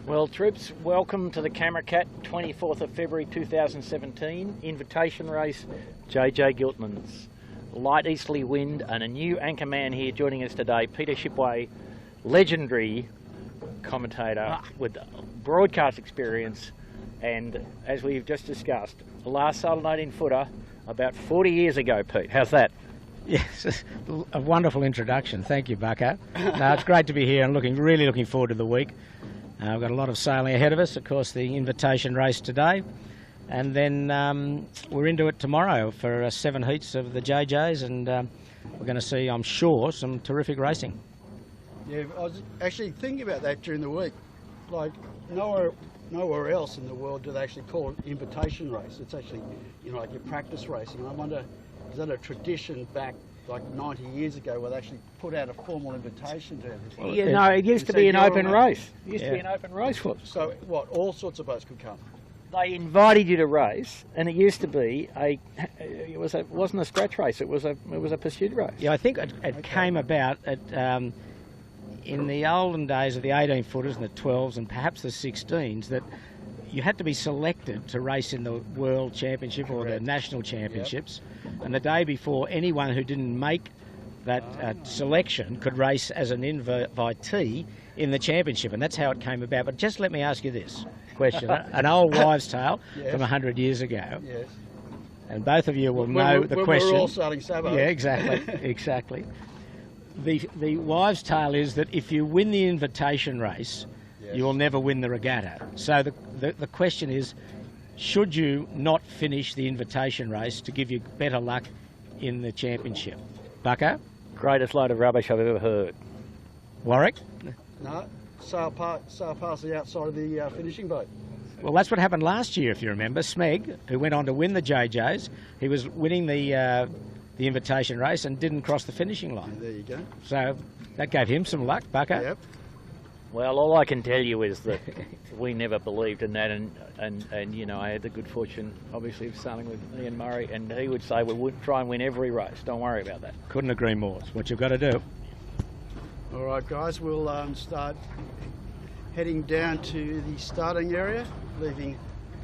Well, troops, welcome to the Camera Cat, 24th of February 2017, invitation race, JJ Giltinan's. Light easterly wind and a new anchor man here joining us today, Peter Shipway, legendary commentator with broadcast experience, and as we've just discussed, the last sailed an 18-footer about 40 years ago, Pete. How's that? Yes, a wonderful introduction. Thank you, Bucko. No, it's great to be here and really looking forward to the week. We've got a lot of sailing ahead of us, of course, the invitation race today, and then we're into it tomorrow for 7 heats of the JJs, and we're going to see, I'm sure, some terrific racing. Yeah, I was actually thinking about that during the week. Like, nowhere else in the world do they actually call it invitation race. It's actually, you know, like your practice racing. I wonder, is that a tradition back like 90 years ago where they actually put out a formal invitation to everybody? Yeah, no, it used to be an open race. It used to be an open race for them. So what, all sorts of boats could come? They invited you to race, and it used to be it wasn't a scratch race. It was a pursuit race. Yeah, I think it came about at, in the olden days of the 18-footers and the 12s and perhaps the 16s, that you had to be selected to race in the World Championship or the National Championships. Yep. And the day before, anyone who didn't make that selection could race as an invitee in the championship, and that's how it came about. But just let me ask you this question, an old wives' tale from 100 years ago. Yes. And both of you will know the question. We're all sailing sabots. Yeah, exactly, exactly. The wives' tale is that if you win the invitation race, you will never win the regatta. So the question is, should you not finish the invitation race to give you better luck in the championship? Bucko? Greatest load of rubbish I've ever heard. Warwick? No, sail past the outside of the finishing boat. Well, that's what happened last year, if you remember. Smeg, who went on to win the JJs, he was winning the invitation race and didn't cross the finishing line. Yeah, there you go. So that gave him some luck, Bucko. Yep. Well, all I can tell you is that we never believed in that, and you know, I had the good fortune, obviously, of sailing with Ian Murray, and he would say we would try and win every race. Don't worry about that. Couldn't agree more. It's what you've got to do. All right, guys, we'll start heading down to the starting area, leaving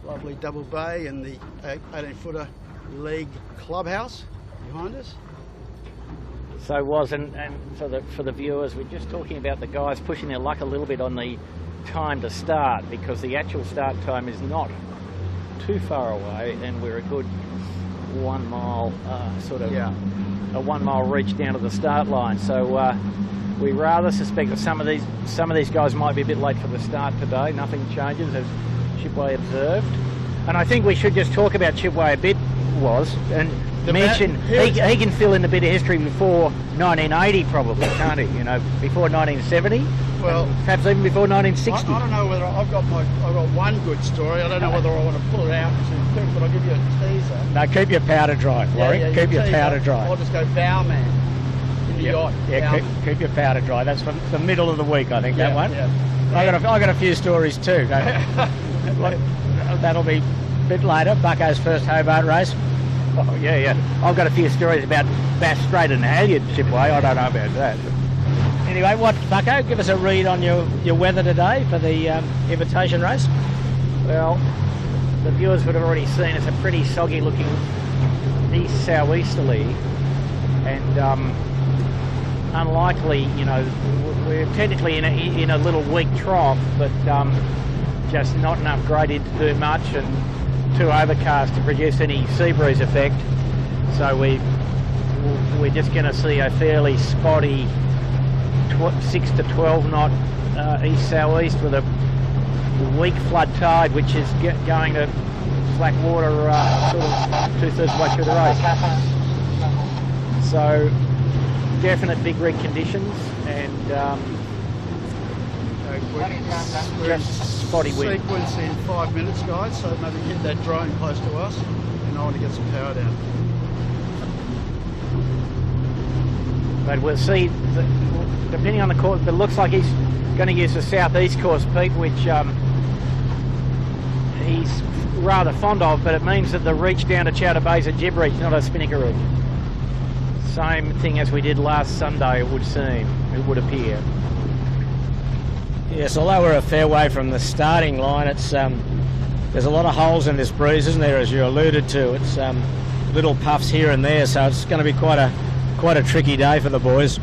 lovely Double Bay and the 18-footer league clubhouse behind us. So and for the viewers, we're just talking about the guys pushing their luck a little bit on the time to start, because the actual start time is not too far away, and we're a good 1 mile a 1 mile reach down to the start line. So we rather suspect that some of these guys might be a bit late for the start today. Nothing changes, as Shipway observed, and I think we should just talk about Shipway a bit. And mention he can fill in a bit of history before 1980, probably, can't he? You know, before 1970. Well, perhaps even before 1960. I don't know whether I've got one good story. I don't know whether I want to pull it out too quick, but I'll give you a teaser. No, keep your powder dry, Warwick. Keep your powder dry. I'll just go bowman in the yacht. Yeah, keep your powder dry. That's from the middle of the week, I think, that one. Yeah. I got a few stories too. That'll be a bit later. Bucko's first Hobart race. Oh, yeah. I've got a few stories about Bass Strait and Halyard, Shipway. I don't know about that. Anyway, Bucko, give us a read on your weather today for the invitation race. Well, the viewers would have already seen it's a pretty soggy looking east southeasterly, and unlikely, you know, we're technically in a little weak trough, but just not enough gradient to do much, and too overcast to produce any sea breeze effect. So we're just going to see a fairly spotty 6 to 12 knot east southeast with a weak flood tide, which is going to slack water sort of 2/3 way through the race. So definite big rig conditions, and just spotty wind. Sequence in 5 minutes, guys, so maybe get that drone close to us, and I want to get some power down. But we'll see, depending on the course, but it looks like he's going to use the southeast course, Pete, which he's rather fond of, but it means that the reach down to Chowder Bay is a jib reach, not a spinnaker reach. Same thing as we did last Sunday, it would seem, it would appear. Yes, although we're a fair way from the starting line, it's there's a lot of holes in this breeze, isn't there, as you alluded to. It's little puffs here and there, so it's going to be quite a tricky day for the boys.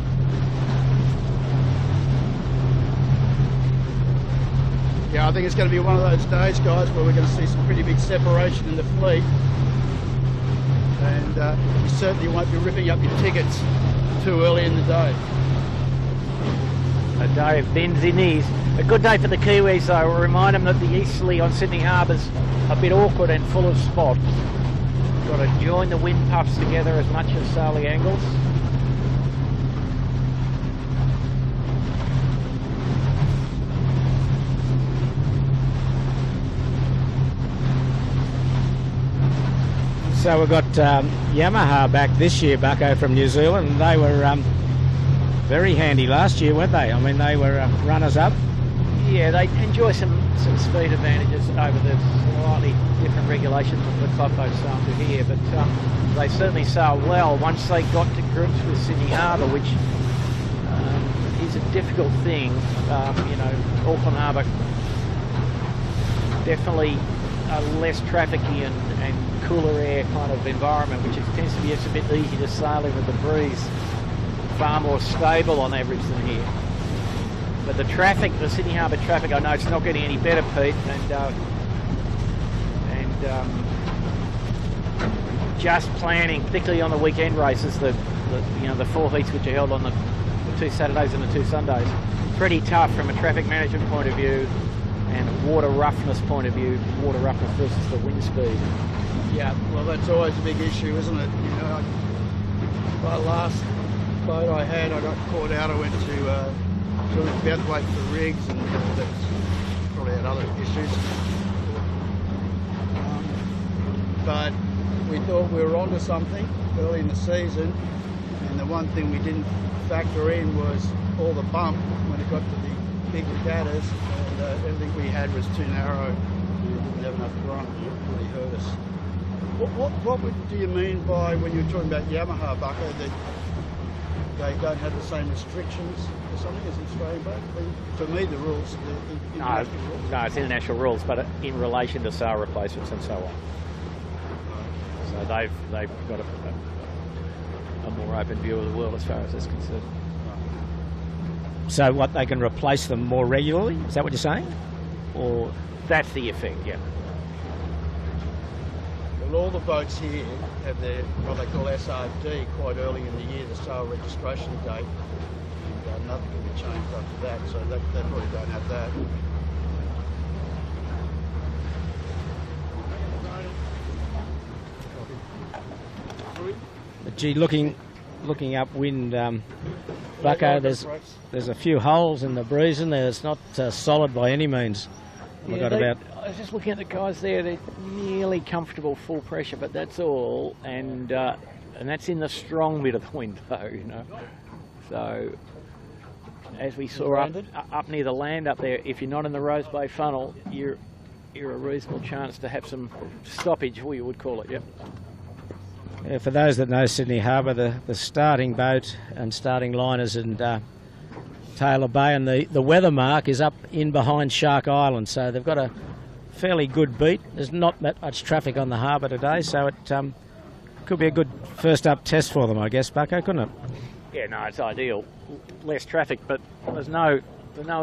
Yeah, I think it's going to be one of those days, guys, where we're going to see some pretty big separation in the fleet. And you certainly won't be ripping up your tickets too early in the day. A day of bends in knees. A good day for the Kiwis, though. We'll remind them that the easterly on Sydney Harbour's a bit awkward and full of spots. Got to join the wind puffs together as much as sail the angles. So we've got Yamaha back this year, Bucko, from New Zealand, and they were very handy last year, weren't they? I mean, they were runners-up. Yeah, they enjoy some speed advantages over the slightly different regulations that the club boats sail to here, but they certainly sailed well once they got to grips with Sydney Harbour, which is a difficult thing. You know, Auckland Harbour definitely a less trafficky and cooler air kind of environment, which tends to be just a bit easy to sail in with the breeze. Far more stable on average than here. But the traffic, the Sydney Harbour traffic, I know it's not getting any better, Pete, and just planning, particularly on the weekend races, the 4 heats which are held on the 2 Saturdays and the 2 Sundays, pretty tough from a traffic management point of view and water roughness point of view, water roughness versus the wind speed. Yeah, well, that's always a big issue, isn't it? You know, my last boat I had, I got caught out. I went to about to wait for rigs, and that's probably had other issues. But we thought we were onto something early in the season, and the one thing we didn't factor in was all the bump when it got to the big regattas, and everything we had was too narrow. We didn't have enough grunt. It really hurt us. What do you mean by when you're talking about Yamaha, Bucko, that they don't have the same restrictions or something as the Australian boat? For me, the rules, the international rules. No, it's international rules, but in relation to sail replacements and so on. So they've got a more open view of the world as far as that's concerned. So what, they can replace them more regularly? Is that what you're saying? Or that's the effect, yeah. Well, all the boats here have their, what they call SRD, quite early in the year, the sale registration date. And nothing can be changed after that, so they probably don't have that. Gee, looking upwind, Bucko, there's a few holes in the breeze in there. It's not solid by any means. Yeah, I was just looking at the guys there. They're nearly comfortable full pressure, but that's all, and that's in the strong bit of the wind, though. You know, so as we saw up near the land up there, if you're not in the Rose Bay funnel, you're a reasonable chance to have some stoppage, we would call it. Yep. Yeah, for those that know Sydney Harbour, the starting boat and starting line is in Taylor Bay, and the weather mark is up in behind Shark Island, so they've got a fairly good beat. There's not that much traffic on the harbour today, so it could be a good first up test for them, I guess, Bucko, couldn't it? Yeah, no, it's ideal. Less traffic, but there's no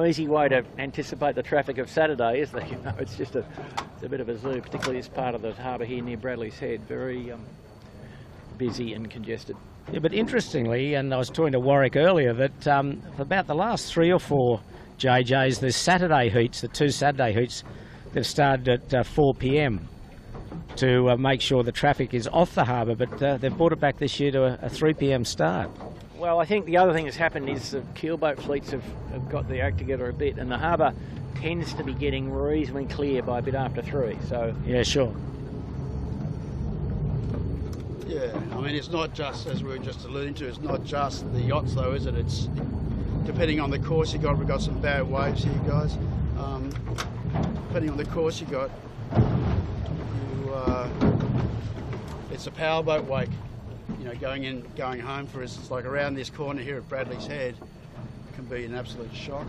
easy way to anticipate the traffic of Saturday, is there? You know, it's just a bit of a zoo, particularly this part of the harbour here near Bradley's Head. Very busy and congested. Yeah, but interestingly, and I was talking to Warwick earlier, that for about the last 3 or 4 JJs, the Saturday heats, the 2 Saturday heats, they've started at 4 p.m. to make sure the traffic is off the harbour, but they've brought it back this year to a 3 p.m. start. Well, I think the other thing that's happened is the keelboat fleets have got their act together a bit, and the harbour tends to be getting reasonably clear by a bit after 3. So yeah, sure. Yeah, I mean, it's not just, as we were just alluding to, it's not just the yachts though, is it? It's depending on the course you got. We've got some bad waves here, guys. Depending on the course you got, it's a powerboat wake. You know, going home, for instance, like around this corner here at Bradley's Head, can be an absolute shock.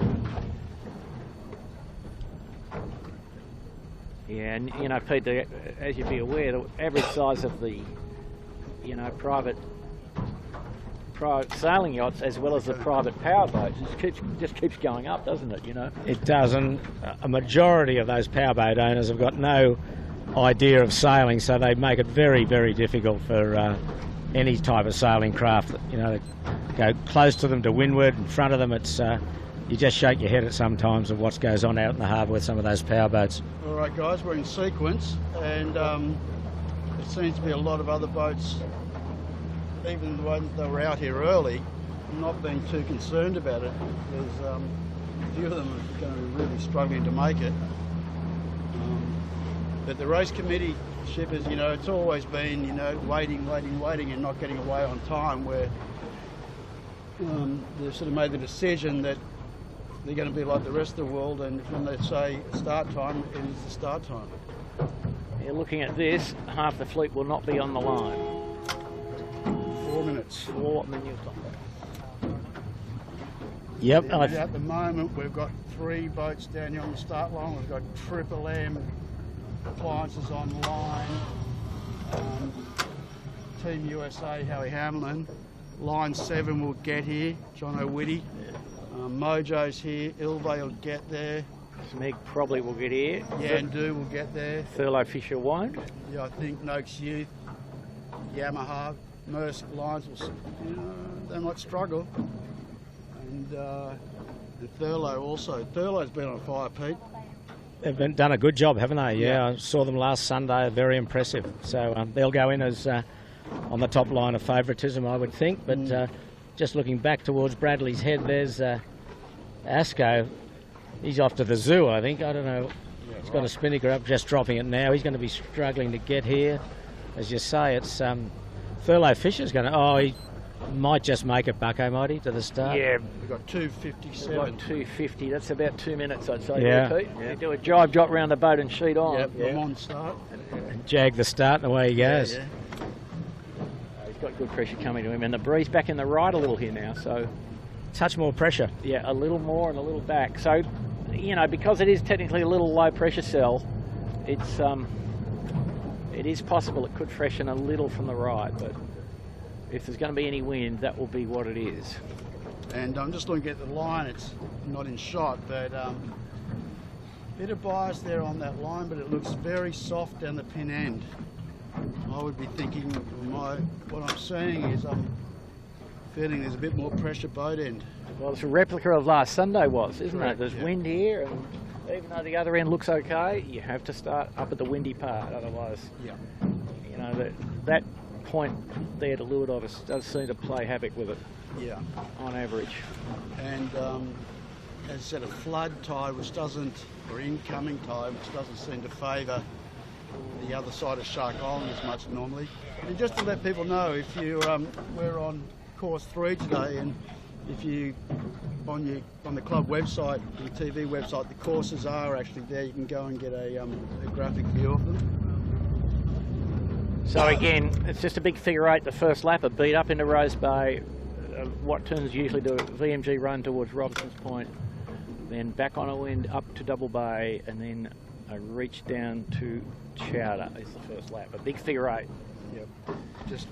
Yeah, and you know, Pete, as you'd be aware, the average size of the, you know, private sailing yachts as well as the private power boats just keeps going up, doesn't it? You know. It does, and a majority of those powerboat owners have got no idea of sailing, so they make it very, very difficult for any type of sailing craft. You know, they go close to them to windward, in front of them. It's you just shake your head at sometimes of what goes on out in the harbour with some of those powerboats. All right, guys, we're in sequence, and it seems to be a lot of other boats, even the ones that were out here early, not being too concerned about it. There's a few of them are going to be really struggling to make it. But the race committee shippers, you know, it's always been, you know, waiting and not getting away on time, where they've sort of made the decision that they're going to be like the rest of the world, and when they say start time, it is the start time. You're looking at this, half the fleet will not be on the line. 4 minutes. 4 minutes. Yep. And at the moment, we've got 3 boats down here on the start line. We've got Triple M appliances on line, Team USA, Howie Hamlin. Line 7 will get here, John O'Witty. Mojo's here, Ilve will get there. Smeg probably will get here. Yandu will get there. Thurlow Fisher won't. Yeah, I think Noakes Youth, Yamaha, Maersk Lines will, you know, they might struggle. And Thurlow also. Thurlow's been on fire, Pete. They've done a good job, haven't they? Yeah, I saw them last Sunday. Very impressive. So they'll go in as on the top line of favouritism, I would think. But just looking back towards Bradley's Head, there's Asco. He's off to the zoo, I think. I don't know. Yeah, He's got a spinnaker up, just dropping it now. He's going to be struggling to get here. As you say, it's Thurlow Fisher's going to... Oh, he might just make it, Bucko, might he, to the start? Yeah. We've got 2:57. We've got 2:50. That's about 2 minutes, I'd say. Yeah. There, Pete. You do a jive jot round the boat and sheet on. Yep, I'm on start. Jag the start, and away he goes. Yeah. He's got good pressure coming to him, and the breeze back in the right a little here now, so... Touch more pressure. Yeah, a little more and a little back. So, you know, because it is technically a little low pressure cell, it's it is possible it could freshen a little from the right, but if there's going to be any wind, that will be what it is. And I'm just looking at the line. It's not in shot, but bit of bias there on that line, but it looks very soft down the pin end. I would be thinking, what I'm seeing is I'm feeling there's a bit more pressure boat end. Well, it's a replica of last Sunday was, isn't Correct, it? There's yeah. wind here, and even though the other end looks okay, you have to start up at the windy part, otherwise, Yeah. you know, that point there to leeward does seem to play havoc with it Yeah. on average. And as I said, a flood tide, which doesn't, or incoming tide, which doesn't seem to favour the other side of Shark Island as much normally. And just to let people know, if you we're on course 3 today, and if you on the club website, the TV website, the courses are actually there. You can go and get a graphic view of them. So again, it's just a big figure 8, the first lap, a beat up into Rose Bay, what turns usually to a VMG run towards Robinson's Point, then back on a wind up to Double Bay, and then a reach down to Chowder is the first lap. A big figure 8. Yep. Just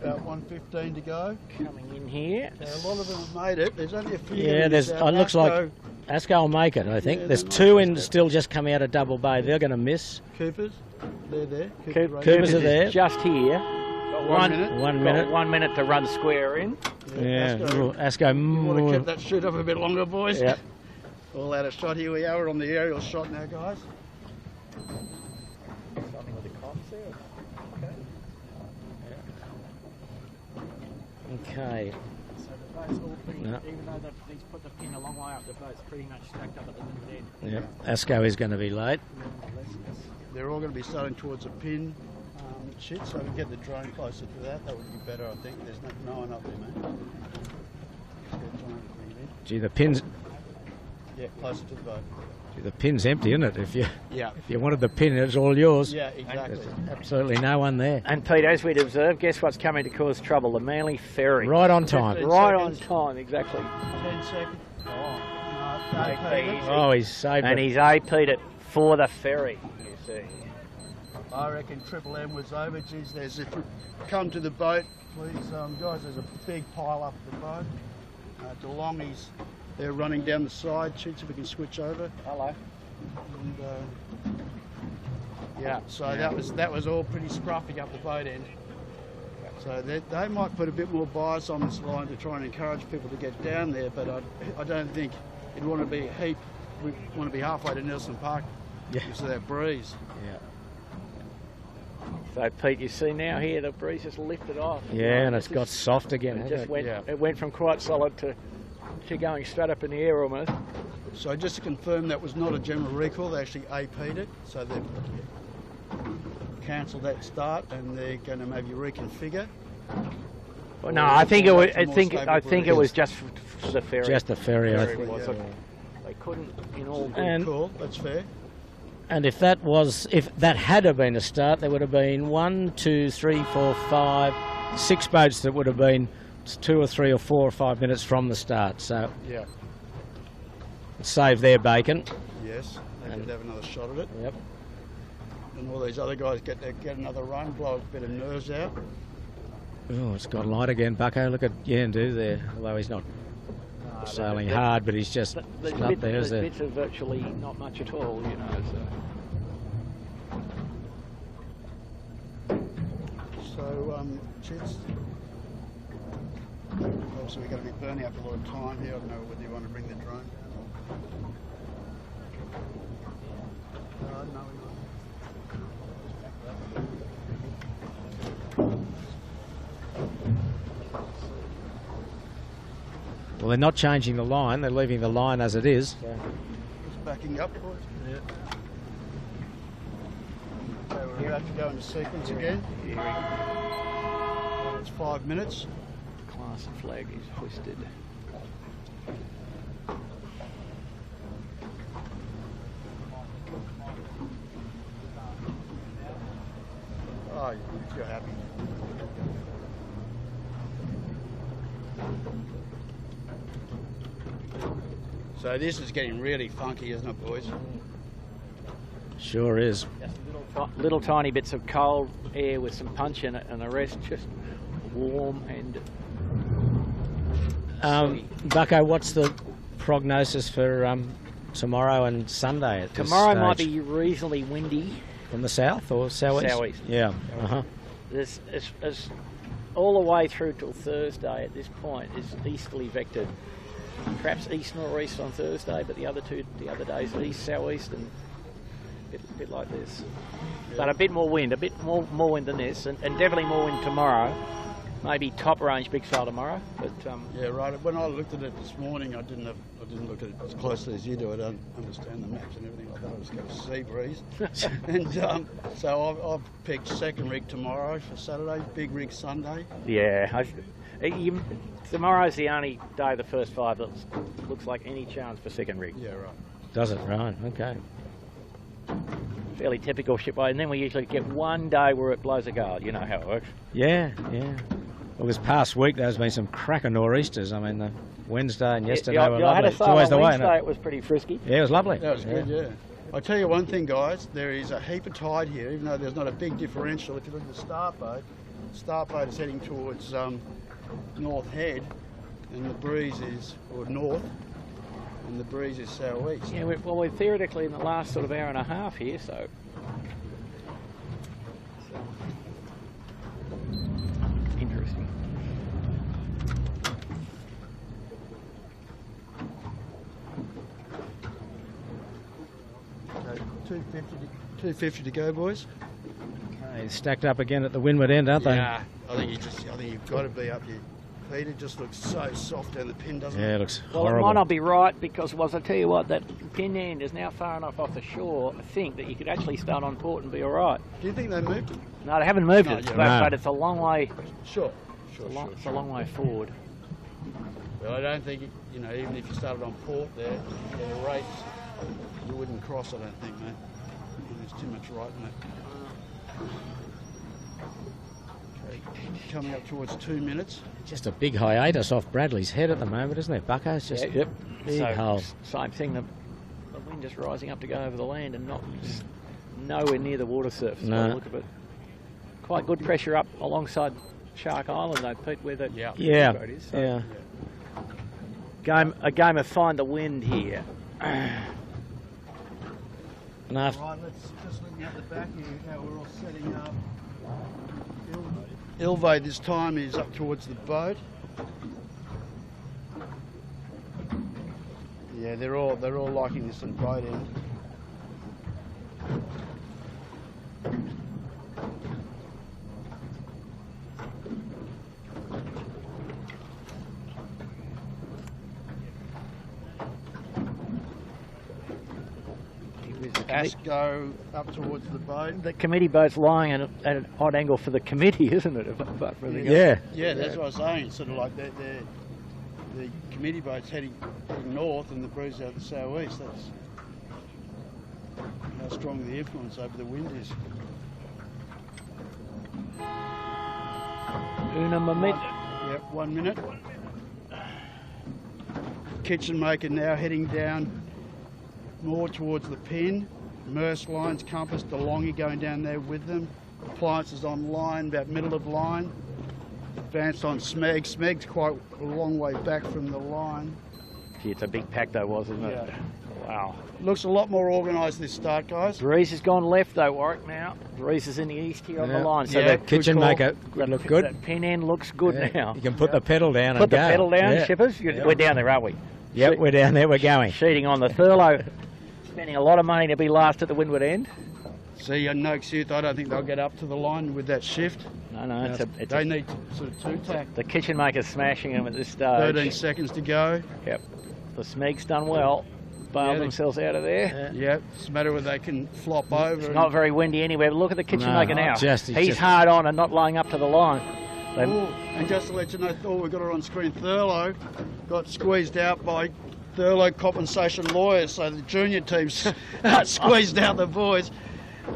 about 1:15 to go. Coming in here. A lot of them have made it. There's only a few. Yeah, there's. It looks like Asco will make it, I think. Yeah, there's they 2 might in make it. still just coming out of Double Bay. They're going to miss. Coopers, they're there. Coopers are there. Just here. Got 1 minute. 1 Got minute. 1 minute to run square in. Yeah, Asco. You want to keep that shoot up a bit longer, boys? Yep. All out of shot. Here we are. We're on the aerial shot now, guys. Something with the comms there. Okay. So the boat's all pretty, No. even though he's put the pin a long way up, the boat's pretty much stacked up at the limit end. Yep. Asco is going to be late. They're all going to be starting towards a pin shit, so we can get the drone closer to that. That would be better, I think. There's no one up there, mate. Just get the drone to bring it in. Gee, the pin's closer to the boat. The pin's empty, isn't it? If you Yeah. wanted the pin, it's all yours. Yeah, exactly. There's absolutely no one there. And Pete, as we'd observed, guess what's coming to cause trouble? The Manly Ferry. Right on time. 15 Right on seconds. time, exactly. 10 seconds. Oh, no. Oh, he's saved and it. he's AP'd it for the ferry, you see. I reckon Triple M was over. Geez, if you come to the boat, please, guys, there's a big pile up at the boat. DeLonghi's, they're running down the side. Cheats, if we can switch over. Hello. And, yeah, so that was all pretty scruffy up the boat end. So they might put a bit more bias on this line to try and encourage people to get down there, but I don't think it'd want to be a heap. We want to be halfway to Nelson Park because of that breeze. Yeah. So Pete, you see now here the breeze has lifted off. Yeah, and it's got soft again. It went from quite solid to going straight up in the air almost. So just to confirm, that was not a general recall. They actually AP'd it, so they've cancelled that start, and they're going to maybe reconfigure. Well, no, I think it was. I think it was just for the ferry. Just the ferry. I think. They couldn't in all. And cool, that's fair. And if that had have been a start, there would have been 1, 2, 3, 4, 5, 6 boats that would have been 2 or 3 or 4 or 5 minutes from the start. So yeah, save their bacon. Yes, they could have another shot at it. Yep. And all these other guys get another run, blow a bit of nerves out. Oh, it's got light again, Bucko. Look at Yandu there, although he's not sailing hard, but he's just up there. The bits are virtually not much at all, you know. So, Chits, obviously we're going to be burning up a lot of time here. I don't know whether you want to bring the drone. No, Well, they're not changing the line. They're leaving the line as it is. Just backing up, boys. Yeah. So we're about to go into sequence again. It's 5 minutes. Class flag is hoisted. Oh, you're happy. So this is getting really funky, isn't it, boys? Sure is. Just little tiny bits of cold air with some punch in it, and the rest just warm and. Bucko, what's the prognosis for tomorrow and Sunday? At tomorrow this might stage? be reasonably windy. From the south or southeast? Southeast. Yeah. There's all the way through till Thursday at this point is easterly vectored. Perhaps east northeast on Thursday, but the other days east, southeast, and a bit like this. Yeah. But a bit more wind, more wind than this, and definitely more wind tomorrow. Maybe top range big sail tomorrow. But yeah, right. When I looked at it this morning, I didn't look at it as closely as you do. I don't understand the maps and everything like that. I just got a sea breeze, and so I've picked second rig tomorrow for Saturday, big rig Sunday. Yeah. Tomorrow's the only day of the first 5 that looks like any chance for second rig. Yeah, right. Does it? Right, okay. Fairly typical shipway, and then we usually get one day where it blows a gale. You know how it works. Yeah. Well, this past week there's been some cracker nor'easters. I mean, the Wednesday and yesterday were lovely. I had a sail always on the way, Wednesday, it was pretty frisky. Yeah, it was lovely. That was good, yeah. I'll tell you one thing, guys. There is a heap of tide here, even though there's not a big differential. If you look at the start boat is heading towards North Head, and the breeze is, or north, and the breeze is southeast. Yeah, we're theoretically in the last sort of hour and a half here, so. Interesting. Okay, 250 to go, boys. Okay, stacked up again at the windward end, aren't they? Yeah, I think you've got to be up here. Pete, it just looks so soft down the pin, doesn't it? Yeah, it looks well, horrible. It might not be right because, well, I tell you what, that pin end is now far enough off the shore, I think, that you could actually start on port and be all right. Do you think they moved it? No, they haven't moved it, yeah, but it's a long way. Sure. It's a long way forward. But I don't think, even if you started on port there, the rates, you wouldn't cross, I don't think, mate. There's too much right in it. Coming up towards 2 minutes. Just a big hiatus off Bradley's head at the moment, isn't it, Bucko? It's just yep. big hole. Same thing, the wind just rising up to go over the land and not just nowhere near the water surface by the look of it. Quite good pressure up alongside Shark Island though, Pete, where the boat is. So a game of find the wind here. Enough. Right, let's just look at the back here, how we're all setting up. Ilve this time is up towards the boat. Yeah, they're all liking this on boat end. Go up towards the boat. The committee boat's lying at an odd angle for the committee, isn't it? But for the yeah, that's what I was saying. It's sort of like the committee boat's heading north and the breeze out the southeast. That's how strong the influence over the wind is. Una minute. Yep, 1 minute. Kitchen maker now heading down more towards the pin. Merce lines, compass, DeLonghi going down there with them. Appliances on line, about middle of line. Advanced on Smeg. Smeg's quite a long way back from the line. Gee, it's a big pack though, wasn't it? Yeah. Wow. Looks a lot more organised this start, guys. Breeze has gone left though, Warwick, now. Breeze is in the east here on the line. So the kitchen maker would look good. The pin end looks good now. You can put the pedal down and put go. the pedal down, shippers. We're down there, aren't we? Yep, we're down there, we're going. Sheeting on the Thurlow. Spending a lot of money to be last at the windward end. See, no excuse. I don't think they'll get up to the line with that shift. No, they need sort of two tack. The kitchen maker's smashing them at this stage. 13 seconds to go. Yep. The Smeg's done well. Bailed themselves out of there. Yeah, it's a matter whether they can flop over. It's not very windy anywhere. Look at the kitchen maker now. He's just hard on and not laying up to the line. And just to let you know, we've got her on screen. Thurlow got squeezed out by Thurlow compensation lawyers, so the junior teams squeezed out the boys.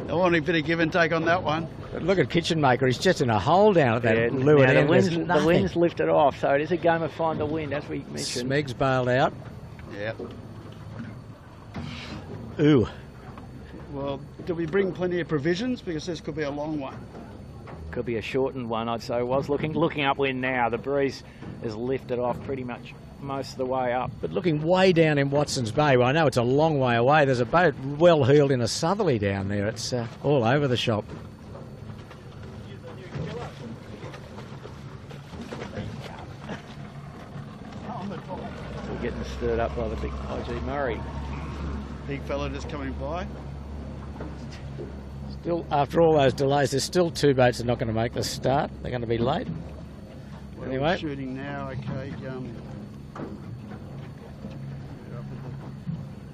I want a bit of give and take on that one. But look at kitchen maker, he's just in a hole down at that leeward end. The wind's lifted off, so it is a game of find the wind, as we mentioned. Smeg's bailed out. Yeah. Ooh. Well, do we bring plenty of provisions? Because this could be a long one. Could be a shortened one, I'd say. Was looking upwind now. The breeze is lifted off pretty much most of the way up. But looking way down in Watson's Bay, well, I know it's a long way away. There's a boat well heeled in a southerly down there. It's all over the shop. We're getting stirred up by the big IG Murray. Big fella just coming by. Still, after all those delays, there's still two boats that are not going to make the start. They're going to be late. Anyway. Shooting now, okay.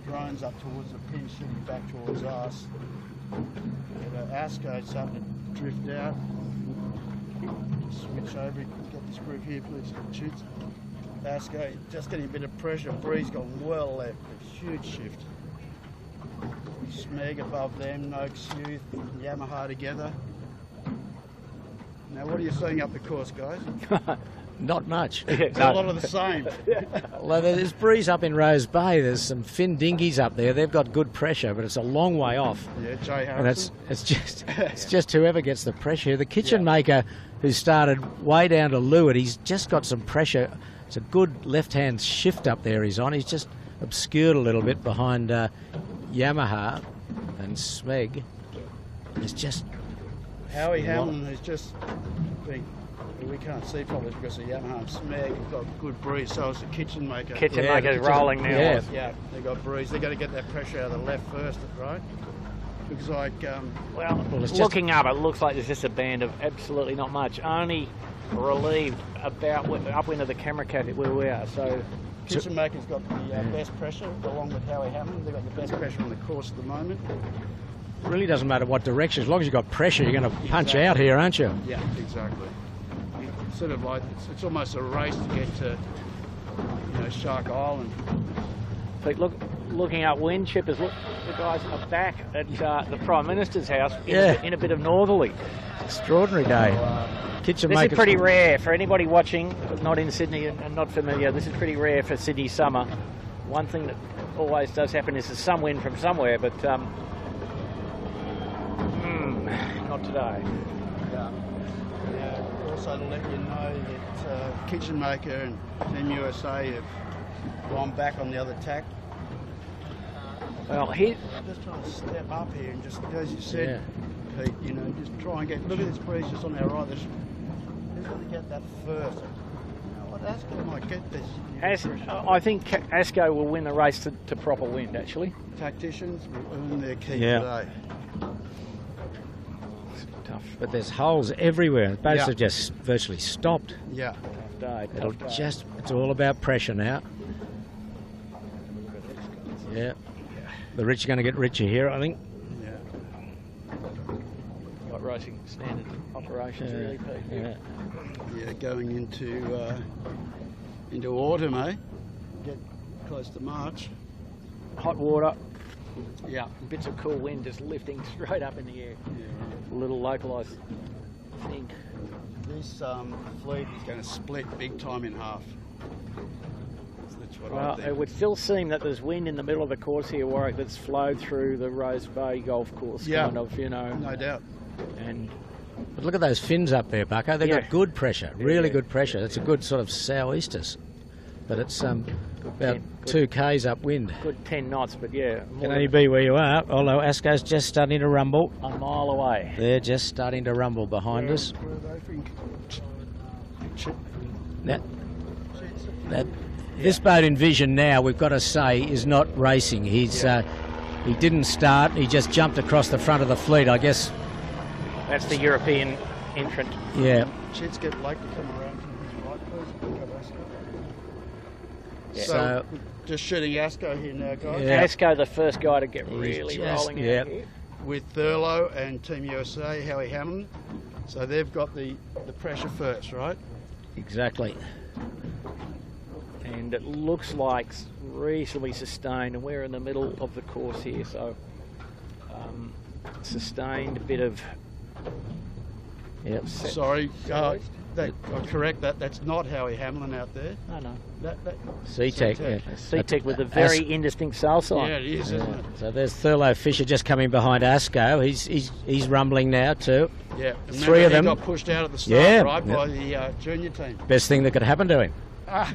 Drones up towards the pin, shooting back towards us. Asco's starting to drift out. Just switch over, get this group here, please. Shoots. Asco just getting a bit of pressure. Breeze gone well left, a huge shift. Smeg above them, Noakes Youth, Yamaha together. Now, what are you seeing up the course, guys? Not much. It's a lot of the same. Well, there's breeze up in Rose Bay. There's some Finn dinghies up there. They've got good pressure, but it's a long way off. Yeah, Jay Harrison. And it's just whoever gets the pressure. The kitchen maker, who started way down to leeward, he's just got some pressure. It's a good left-hand shift up there he's on. He's just obscured a little bit behind Yamaha and Smeg. It's just... Howie Hamlin has just been... We can't see probably because of Yamaha and Smeg have got good breeze, so is the kitchen maker. Kitchen maker's rolling now. Yeah, they've got breeze. They've got to get that pressure out of the left first, right? Looks like... well, looking up, it looks like there's just a band of absolutely not much. Only relieved about upwind of the camera cat where we are, so... Kitchen maker's got the best pressure, along with Howie Hamlin. They've got the best pressure on the course at the moment. It really doesn't matter what direction. As long as you've got pressure, you're going to punch out here, aren't you? Yeah, exactly. Sort of like it's almost a race to get to, Shark Island. But looking upwind, shippers, look, the guys in the back at the Prime Minister's house in a bit of northerly. Extraordinary day. kitchen This is makers. pretty rare for anybody watching, not in Sydney and not familiar. This is pretty rare for Sydney summer. One thing that always does happen is there's some wind from somewhere, but not today. Also to let you know that Kitchen Maker and Team USA have gone back on the other tack. Well, here, Just trying to step up here and just, as you said, Pete, you know, just try and get, look at this breeze just on our right. Just got to get that first. What Asco might get this. I think Asco will win the race to proper wind, actually. Tacticians will earn their key Yeah. today. Tough. But there's holes everywhere. Boats Yeah. have just virtually stopped. Yeah. Tough day. It'll Tough day. just, it's all about pressure now. Yeah. The rich are going to get richer here, I think. Yeah. Got racing standard operations, really, Pete. Yeah. Yeah, going into autumn, eh? Get close to March. Hot water, Yeah. bits of cool wind just lifting straight up in the air. Yeah. A little localised thing. This fleet is going to split big time in half. That's what I Well, think. it would still seem that there's wind in the middle of the course here, Warwick, that's flowed through the Rose Bay golf course, Yeah. kind of, you know. No doubt. And But look at those fins up there, Bucko. They've Yeah. got good pressure, really yeah. good pressure. It's a good sort of sou'easters. But it's about 10, 2 k's upwind. good 10 knots, but yeah, more Can only than be where you are, although Asco's just starting to rumble. a mile away. They're just starting to rumble behind us. Where are they from? Now, this boat in vision now, we've got to say, is not racing. He didn't start, he just jumped across the front of the fleet, I guess. That's the European entrant. Yeah. Chits get Lake to come around from his right, please. Yeah. So, just shooting Asco here now, guys. Yeah. Asco, the first guy to get He's really just- rolling yeah. out here. With Thurlow and Team USA, Howie Hamlin. So they've got the pressure first, right? Exactly. And it looks like reasonably sustained, and we're in the middle of the course here, so sustained, a bit of Yep. Sorry, I'll correct that. That's not Howie Hamlin out there. no. C-Tech. Yeah. C-Tech with a very indistinct sail sign. Yeah, it is, isn't it? So there's Thurlow Fisher just coming behind Asco. He's rumbling now too. Yeah. Three of them. He got pushed out at the start, Yeah. right, Yeah. by the junior team. Best thing that could happen to him. Ah,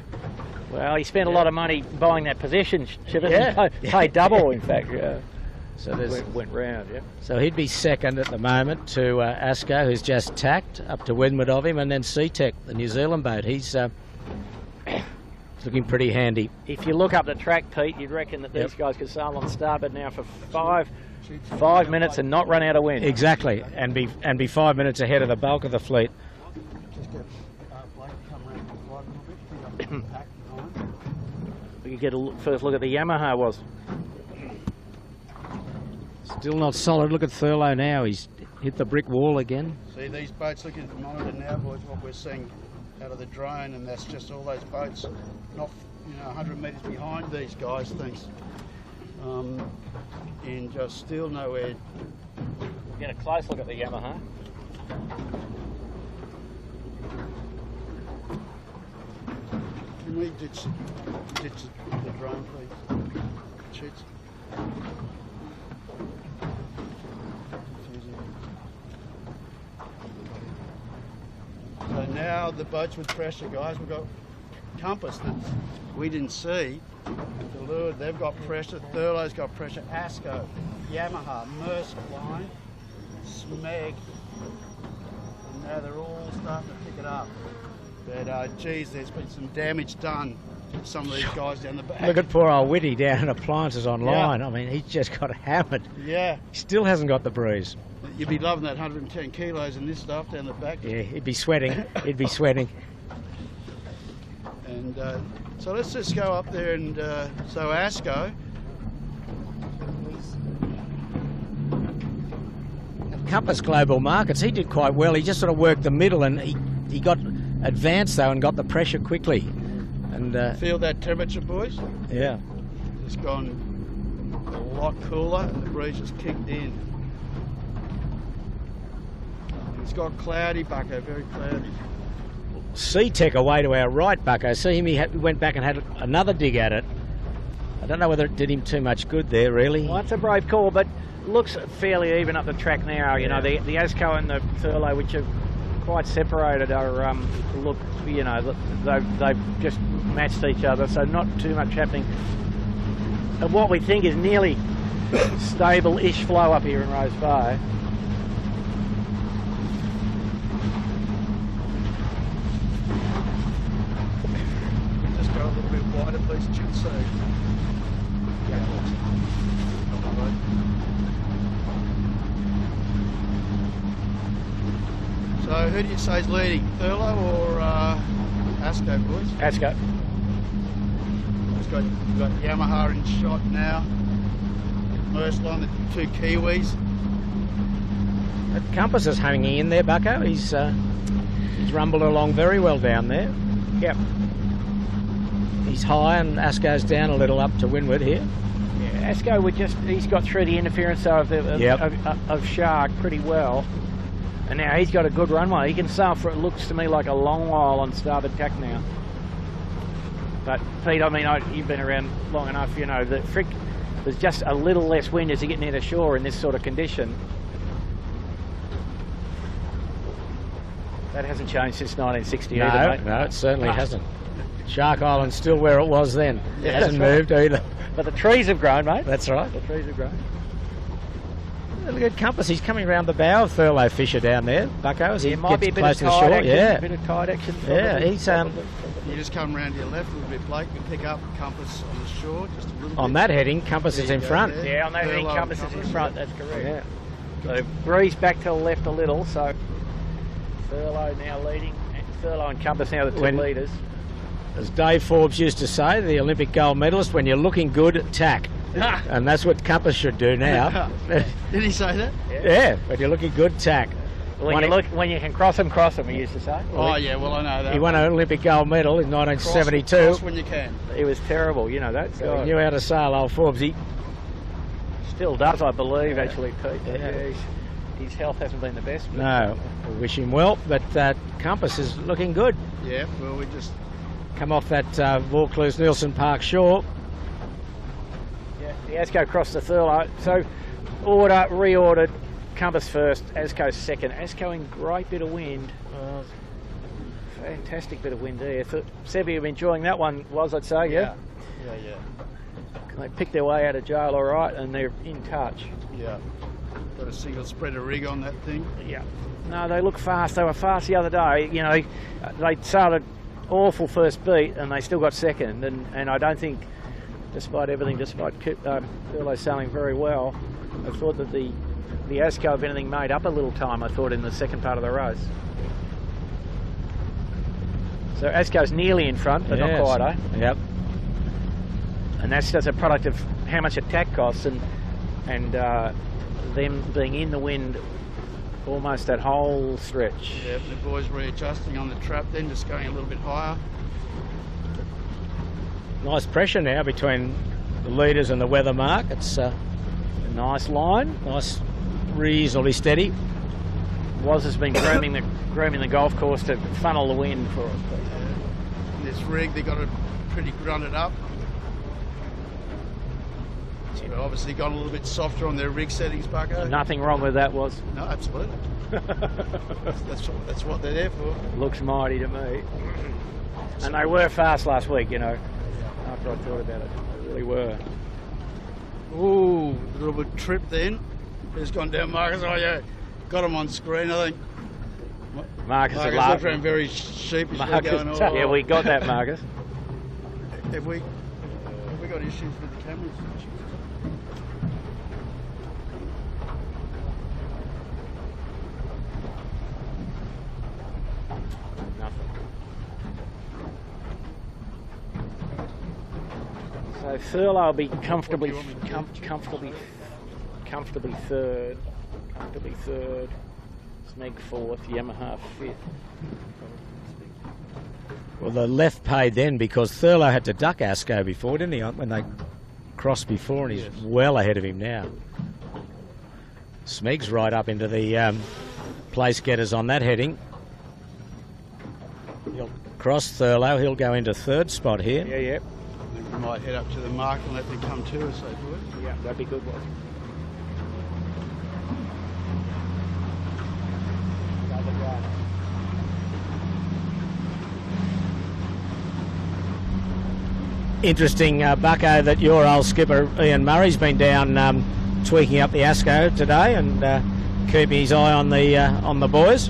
Well, he spent a lot of money buying that position, Chivers. Yeah. Paid double, in fact. So there's Went round, yeah. So he'd be second at the moment to Asco, who's just tacked up to windward of him, and then C-Tech, the New Zealand boat. He's looking pretty handy. If you look up the track, Pete, you'd reckon that these Yep. guys could sail on starboard now for five minutes and not run out of wind. Exactly, and be 5 minutes ahead of the bulk of the fleet. just get Blake to come around the flight a little bit. Pick up the pack behind. We could get a first look at the Yamaha was. Still not solid. Look at Thurlow now. He's hit the brick wall again. See these boats looking at the monitor now, boys, what we're seeing out of the drone, and that's just all those boats not 100 metres behind these guys, thanks. And just still nowhere. We'll get a close look at the Yamaha. Can we ditch the drone, please? Chits. So now the boats with pressure, guys. We've got compass that we didn't see. The lure, they've got pressure. Thurlow's got pressure. Asco, Yamaha, Maersk line, Smeg. And now they're all starting to pick it up. But geez, there's been some damage done to some of these guys down the back. Look at poor old Whitty down in appliances online. I mean, he's just got hammered. Yeah, He still hasn't got the bruise. you'd be loving that 110 kilos in this stuff down the back. Yeah, he'd be sweating. He'd be sweating. And so let's just go up there and so Asco. Compass Global Markets, he did quite well. He just sort of worked the middle, and he got advanced though and got the pressure quickly. And Feel that temperature, boys? yeah, It's gone a lot cooler and the breeze has kicked in. It's got cloudy, Bucko, very cloudy. C-Tech away to our right, Bucko. See him, he went back and had another dig at it. I don't know whether it did him too much good there, really. Well, that's a brave call, but looks fairly even up the track now. You know, the Asco and the Thurlow, which are quite separated, are look, you know, they've just matched each other, so not too much happening. And what we think is nearly stable-ish flow up here in Rose Bay. Just go a little bit wider, please, Jim. So who do you say is leading, Thurlow or Asco, boys? Asco. We've got Yamaha in shot now. Mercilon, the two Kiwis. That Compass is hanging in there, Bucko. He's rumbled along very well down there. Yep. He's high and Asco's down a little up to windward here. Yeah, Asco he's got through the interference of Shark pretty well. And now he's got a good runway. He can sail for, it looks to me like a long while on starboard tack now. But Pete, I mean, you've been around long enough, you know, that there's just a little less wind as you get near the shore in this sort of condition. That hasn't changed since 1960 either, mate. No, it certainly hasn't. Shark Island's still where it was then. It hasn't moved either. But the trees have grown, mate. That's right. The trees have grown. Look at Compass, he's coming round the bow of Thurlow Fisher down there, Bucko, as he might gets be a bit close of to the tide shore. action, Yeah, a bit of tide action. yeah, he's You just come round to your left a little bit, Blake, and pick up Compass on the shore just a little bit. on that heading, Compass is in front. there. Yeah, on that heading, Thurlow Compass is in Compass, front, yeah. that's correct. Yeah. So breeze back to the left a little, so Thurlow now leading, and Thurlow and Compass now the two leaders. As Dave Forbes used to say, the Olympic gold medalist, when you're looking good, tack. And that's what Compass should do now. Did he say that? Yeah, when you're looking good, tack. When you can cross them, he used to say. Oh, yeah, well, I know that. He won an Olympic gold medal in 1972. Cross when you can. He was terrible, you know that. So he knew how to sail, old Forbes. He still does, I believe, actually, Pete. Yeah. His health hasn't been the best. No, we wish him well, but Compass is looking good. Yeah, well, we just Come off that Vaucluse-Nielsen Park shore. Yeah, the Asco crossed the Thurlow. So reordered, Compass first, Asco second. Asco in great bit of wind. Fantastic bit of wind there. Seb, you've been enjoying that one, I'd say, yeah? Yeah. They picked their way out of jail all right, and they're in touch. Yeah. Got a single spreader rig on that thing. Yeah. No, they look fast. They were fast the other day. You know, they started awful first beat, and they still got second. And I don't think, despite everything, despite Thurlow sailing very well, I thought that the Asco, if anything, made up a little time, I thought, in the second part of the race. So Asco's nearly in front, but not quite, eh? Yep. And that's just a product of how much attack costs and them being in the wind almost that whole stretch. Yeah, the boys readjusting on the trap then, just going a little bit higher. Nice pressure now between the leaders and the weather mark. It's a nice line. Nice, reasonably steady. Woz has been grooming the golf course to funnel the wind for it. This rig, they got it pretty grunted up. So obviously got a little bit softer on their rig settings, Bucko. Nothing wrong with that, Woz. No, absolutely. that's what they're there for. Looks mighty to me. And they were fast last week, you know, after I thought about it. They really were. Ooh, a little bit trip then. Who's gone down, Marcus? Oh, yeah. Got him on screen, I think. Marcus looked around very sheepish. Yeah, we got that, Marcus. Have we got issues with the cameras? Nothing. So Thurlow will be comfortably third. Smeg fourth, Yamaha fifth. Well, the left paid then because Thurlow had to duck Asco before, didn't he? When they crossed before, and he's well ahead of him now. Smeg's right up into the place getters on that heading. He'll cross Thurlow. He'll go into third spot here. Yeah, yeah. I think we might head up to the mark and let them come to us, they do it. Yeah, that'd be good one. Interesting, Bucko, that your old skipper Ian Murray's been down tweaking up the ASCO today and keeping his eye on the boys.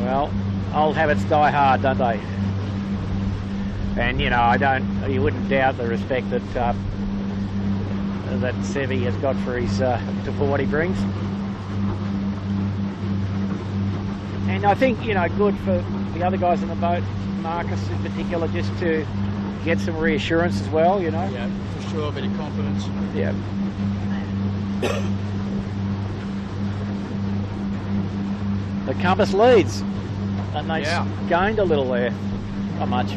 Well, old habits die hard, don't they? And you know, you wouldn't doubt the respect that that Sevy has got for his for what he brings. And I think, you know, good for the other guys in the boat, Marcus in particular, just to get some reassurance as well, you know. Yeah, for sure, a bit of confidence. Yeah. The compass leads, and they gained a little there, not much.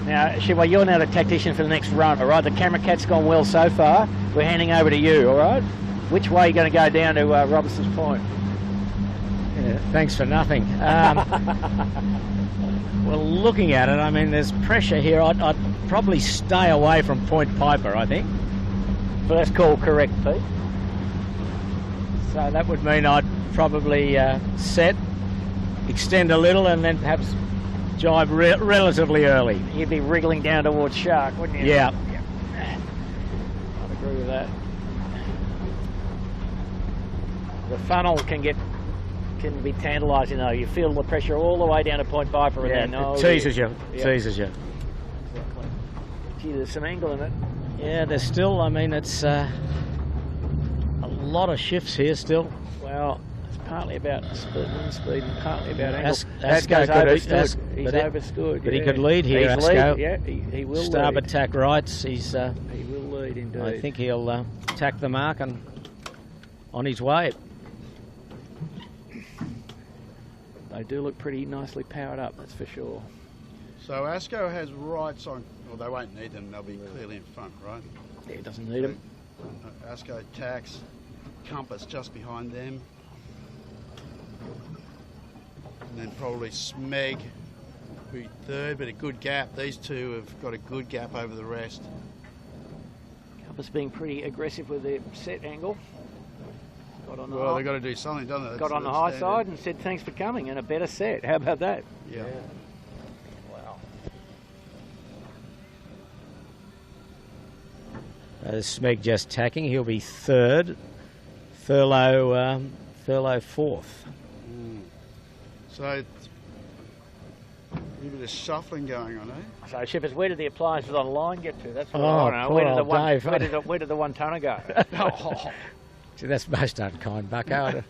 Now, Shiva, you're now the tactician for the next run, all right? The camera cat's gone well so far. We're handing over to you, all right? Which way are you going to go down to Robertson's Point? Yeah, thanks for nothing. Well, looking at it, I mean, there's pressure here. I'd probably stay away from Point Piper, I think. But that's called correct, Pete. So that would mean I'd probably set, extend a little, and then perhaps jibe relatively early. You'd be wriggling down towards Shark, wouldn't you? Yeah. I'd agree with that. The funnel can be tantalising though. You feel the pressure all the way down to Point Piper, and then it teases you. Teases you. Exactly. Gee, there's some angle in it. Yeah, there's still. I mean, it's a lot of shifts here still. Well, it's partly about wind speed and partly about angle. ASCO overstood. He's overstood. But he could lead here, ASCO. Yeah, he will Starboard lead. tack rights. He will lead indeed. I think he'll tack the mark and on his way. They do look pretty nicely powered up, that's for sure. So ASCO has rights on, well, they won't need them, they'll be clearly in front, right? Yeah, it doesn't need them. ASCO tacks, compass just behind them. And then probably Smeg be third, but a good gap. These two have got a good gap over the rest. Compass being pretty aggressive with their set angle. Well, they've got to do something, don't they? Got on the high side and said thanks for coming and a better set. How about that? Yeah. Wow. Smeg just tacking. He'll be third. Thurlow fourth. So a bit of shuffling going on, eh? So, Shippers, where did the appliances on line get to? That's what Oh, I don't know. Where did the 1 tonner go? See, that's most unkind, Bucko.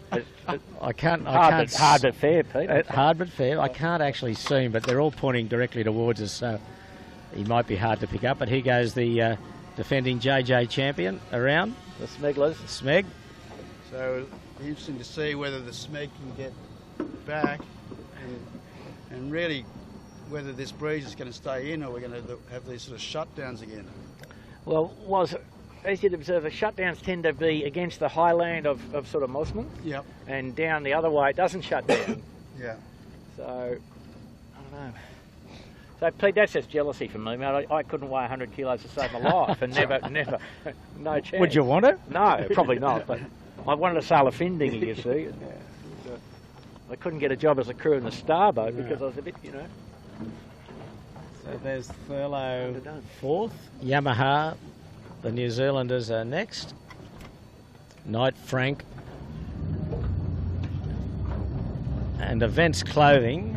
I can't. Hard but fair, Pete. Hard but fair. I can't actually see him, but they're all pointing directly towards us, so he might be hard to pick up. But here goes the defending JJ champion around. The Smeglers. Smeg. So it'll be interesting to see whether the Smeg can get back and really whether this breeze is going to stay in or we're going to have these sort of shutdowns again. Well, as you'd observe, the shutdowns tend to be against the highland of sort of Mosman. Yep. And down the other way, it doesn't shut down. Yeah. So, I don't know. So, Pete, that's just jealousy from me, mate. I couldn't weigh 100 kilos to save my life, and never, no chance. Would you want it? No, probably not, but I wanted to sail a fin dinghy, you see. I couldn't get a job as a crew in the starboat because I was a bit, you know. So there's Thurlow fourth. Yamaha, the New Zealanders are next. Knight Frank. And Events Clothing,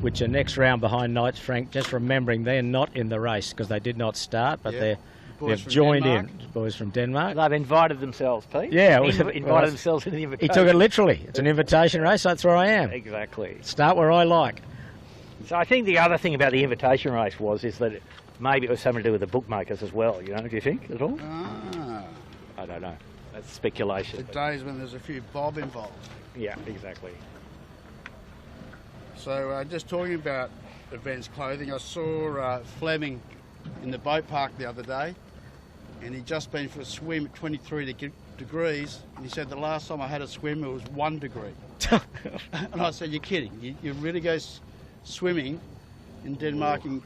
which are next round behind Knight Frank. Just remembering they're not in the race because they did not start, but they've joined Denmark. Boys from Denmark. They've invited themselves, Pete. Yeah. Invited themselves in the invitation. He took it literally. It's an invitation race, that's where I am. Exactly. Start where I like. So I think the other thing about the invitation race is that maybe it was something to do with the bookmakers as well, you know, do you think at all? Ah. I don't know. That's speculation. The days when there's a few bob involved. Yeah, exactly. So just talking about Events Clothing, I saw Fleming in the boat park the other day and he'd just been for a swim at 23 degrees, and he said the last time I had a swim it was 1 degree. And I said, you're kidding. You really go swimming in Denmark in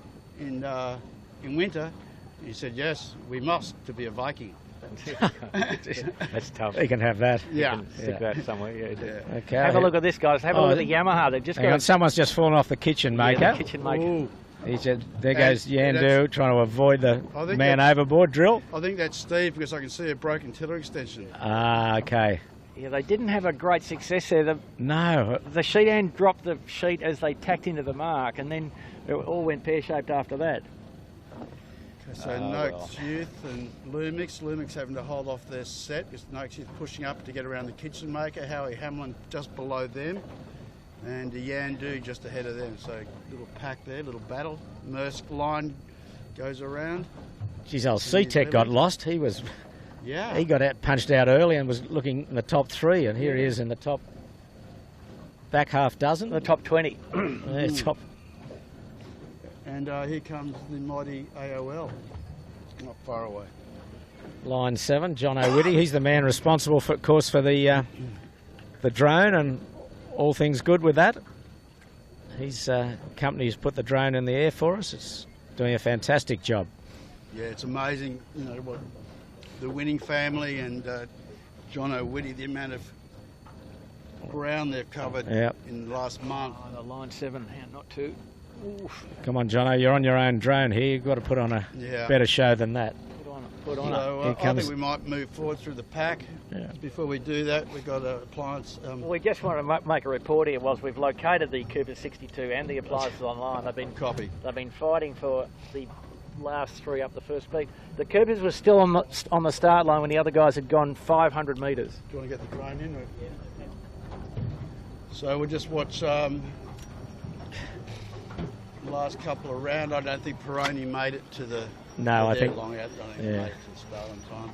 winter? And he said, yes, we must to be a Viking. That's tough. You can have that. Yeah. You can stick that somewhere. Yeah. Okay. Have a look at this, guys. Have a look at the Yamaha. They've just Hang on, got someone's just fallen off the kitchen maker. the kitchen maker. Ooh. He said, there And goes Yandu trying to avoid the I think man overboard drill. I think that's Steve, because I can see a broken tiller extension. Ah, okay. Yeah, they didn't have a great success there. No. The sheet end dropped the sheet as they tacked into the mark, and then it all went pear-shaped after that. So Noakes Youth and Lumix. Lumix having to hold off their set because Noakes Youth pushing up to get around the kitchen maker. Howie Hamlin just below them, and Yandu just ahead of them. So little pack there, little battle. Maersk line goes around. Geez, old C-Tech got lost. He got punched out early and was looking in the top 3, and here he is in the top back half dozen. The top 20. Yeah, top. And here comes the mighty AOL. Not far away. Line 7, John O'Witty. He's the man responsible, for, of course, for the drone and all things good with that. His company has put the drone in the air for us. It's doing a fantastic job. Yeah, it's amazing, what the winning family and John O'Witty, the amount of ground they've covered in the last month. The line 7, not 2. Oof. Come on, Jono, you're on your own drone here. You've got to put on a better show than that. Put on So I think we might move forward through the pack. Yeah. Before we do that, we've got appliance. We just want to make a report here. We've located the Cooper 62 and the appliances online. They've been fighting for the last 3 up the first peak. The Coopers were still on the start line when the other guys had gone 500 metres. Do you want to get the drone in? Yeah. So we'll just watch the last couple of rounds. I don't think Peroni made it to the. No, I think. Long out. I don't think he made it to the start on time.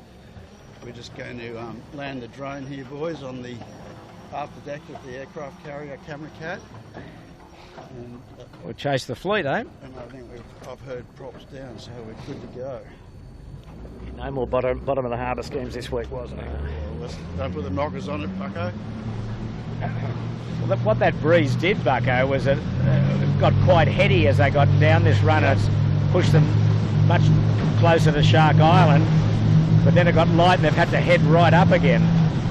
We're just going to land the drone here, boys, on the after deck of the aircraft carrier Camera Cat. And, We'll chase the fleet, eh? and I think I've heard props down, so we're good to go. No more bottom of the harbour schemes this week, wasn't it? Well, don't put the knockers on it, Bucko. Well, what that breeze did, Bucko, was it got quite heady as they got down this run. It's pushed them much closer to Shark Island, but then it got light and they've had to head right up again.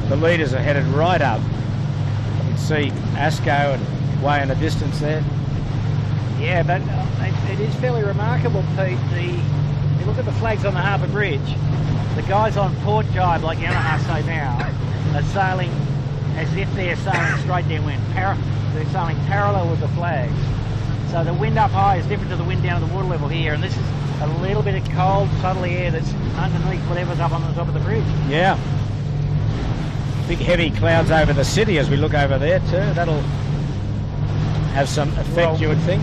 The leaders are headed right up. You can see Asco and way in the distance there. Yeah, but it is fairly remarkable, Pete. You look at the flags on the harbour bridge, the guys on port jibe, like Yamaha say now, are sailing as if they're sailing straight downwind. They're sailing parallel with the flags. So the wind up high is different to the wind down at the water level here, and this is a little bit of cold, southerly air that's underneath whatever's up on the top of the bridge. Yeah. Big heavy clouds over the city as we look over there too. That'll have some effect, you would think.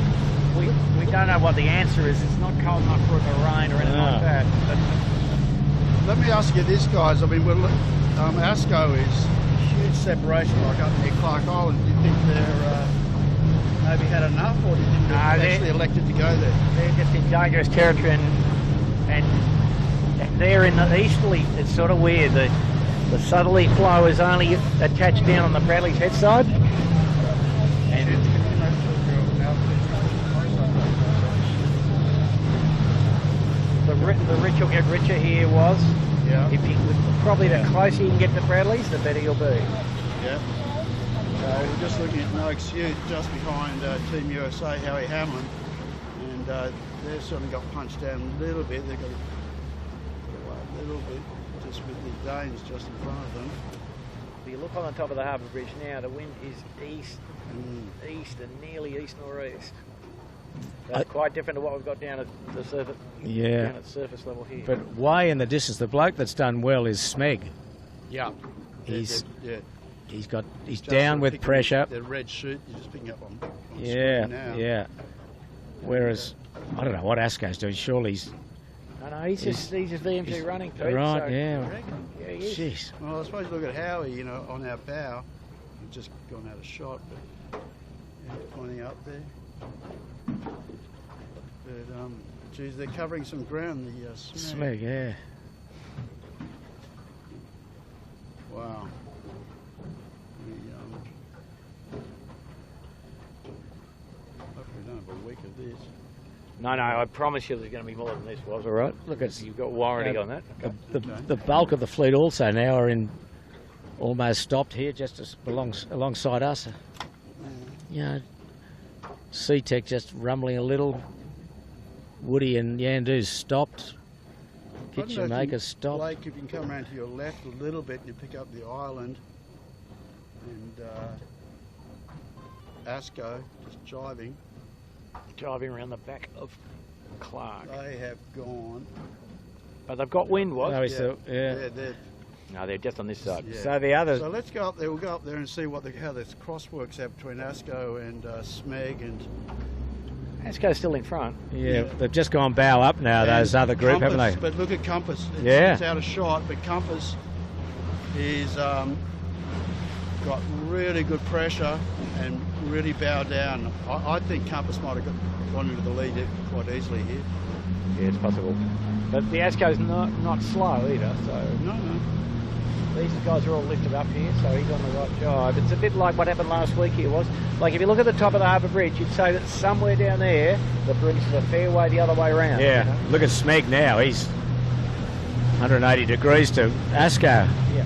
We don't know what the answer is. It's not cold enough for it to rain or anything like that. But let me ask you this, guys. I mean, Asco is huge separation, like up near Clark Island. Do you think they're maybe had enough, or do you think they're actually elected to go there? They're just in dangerous territory, and they're in the easterly. It's sort of weird. The southerly flow is only attached down on the Bradley's head side. The rich will get richer here was. Yeah. Probably the closer you can get to Bradley's, the better you'll be. Yeah. So we're just looking at Noakes Youth just behind Team USA, Howie Hamlin, and they've certainly got punched down a little bit. They've got a little bit just with the Danes just in front of them. If you look on the top of the harbour bridge now, the wind is east and nearly east-northeast. That's quite different to what we've got down at the surface. Yeah. Down at surface level here. But way in the distance, the bloke that's done well is Smeg. Yeah. He's just down with pressure. The red shoot, you're just picking up on Yeah, now. yeah. Whereas I don't know what Asco's doing. Surely he's No, he's just VMG running. Pete, right. so Yeah. Yeah, he is. Jeez. Well, I suppose you look at Howie, on our bow. We've just gone out of shot, but pointing up there. But geez, they're covering some ground. The Smeg. Smeg, yeah. Wow. Hope we don't have a week of this. No, I promise you there's going to be more than this was, all right? Look, it's You've got warranty on that. Okay. the bulk of the fleet also now are in almost stopped here, just alongside us. You know, SeaTech just rumbling a little. Woody and Yandu's stopped. Kitchen Maker's stopped. Blake, if you can come around to your left a little bit and you pick up the island, and Asco just jiving. Driving around the back of Clark. They have gone. But they've got wind, what? No, They're just on this side. Yeah. So the others. So let's go up there. We'll go up there and see how this cross works out between Asco and Smeg and. Asco's still in front. Yeah, they've just gone bow up now. Those other group, Compass, haven't they? But look at Compass. It's out of shot, but Compass is got really good pressure and really bowed down. I think Compass might have gone into the lead quite easily here. Yeah, it's possible. But the Asco's not slow either, so... No. These guys are all lifted up here, so he's on the right jibe. It's a bit like what happened last week here was. Like if you look at the top of the Harbour Bridge, you'd say that somewhere down there, the bridge is a fair way the other way around. Yeah, you know? Look at Smeg now. He's 180 degrees to Asco. Yeah.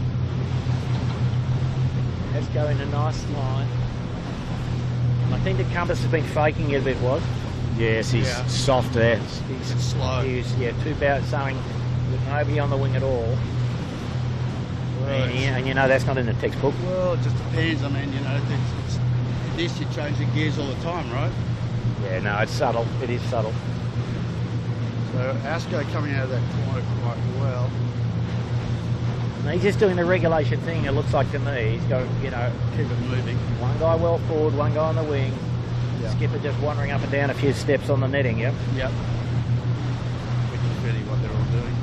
Asco in a nice line. I think the Compass has been faking it a bit, was. Yes, he's soft there. He's slow. He's, too bad saying with nobody on the wing at all. And you know that's not in the textbook. Well, it just depends. I mean, this you change the gears all the time, right? Yeah, no, it's subtle. It is subtle. So Asco coming out of that corner quite well. And he's just doing the regulation thing, it looks like to me. He's got, keep it moving. One guy well forward, one guy on the wing. Yeah. Skipper just wandering up and down a few steps on the netting, yep. Yep. Which is really what they're all doing.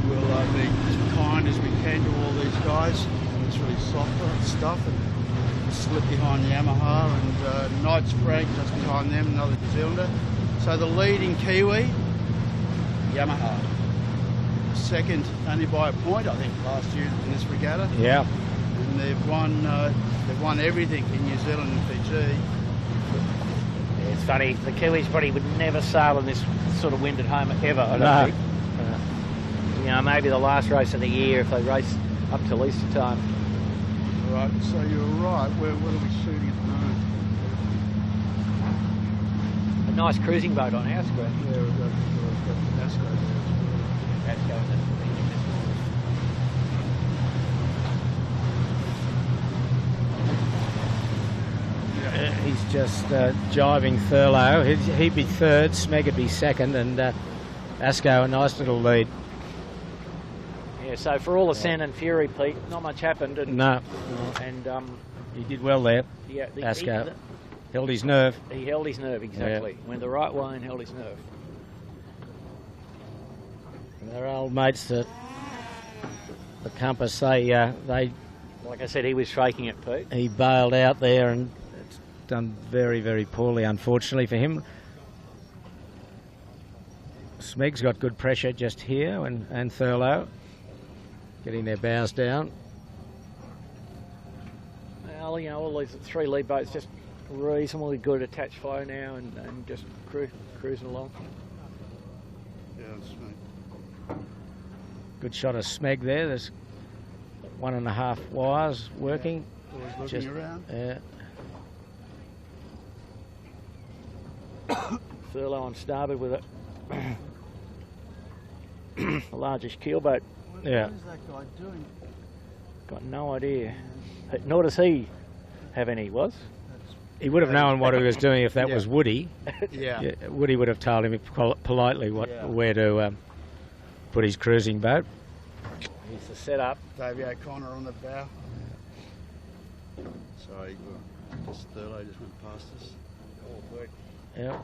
We'll be as kind as we can to all these guys. It's really softer stuff and slip behind the Yamaha and Knight's Frank just behind them, another New Zealander. So the leading Kiwi, Yamaha. Second only by a point, I think, last year in this regatta. Yeah. And they've won everything in New Zealand and Fiji. Yeah, it's funny, the Kiwis probably would never sail in this sort of wind at home ever, I don't think. Maybe the last race of the year if they race up till Easter time. Right, so you're right. What are we shooting at the moment? A nice cruising boat on our screen. Yeah, we've got Asco there. That's going to He's just jiving Thurlow. He'd be third, Smeg would be second, and Asco a nice little lead. Yeah, so for all the sand and fury, Pete, not much happened. And, No. And He did well there. yeah, Asco held his nerve. he held his nerve, exactly. Yeah. Went the right way and held his nerve. And their old mates, the Compass, they Like I said, he was faking it, Pete. he bailed out there, and it's done very, very poorly, unfortunately for him. Smeg's got good pressure just here, and Thurlow getting their bows down. Well, all these three lead boats just reasonably good attached flow now and just cruising along. Yeah, that's right. Good shot of Smeg there. There's 1.5 wires working. Always looking around. Yeah. Thurlow on starboard with a largish keelboat. Yeah. What is that guy doing? Got no idea. Nor does he have any, was? He would have known what he was doing if that was Woody. Yeah. Yeah, Woody would have told him politely where to put his cruising boat. He's the setup. Davey O'Connor on the bow. Sorry, just Thurlow just went past us. Yeah.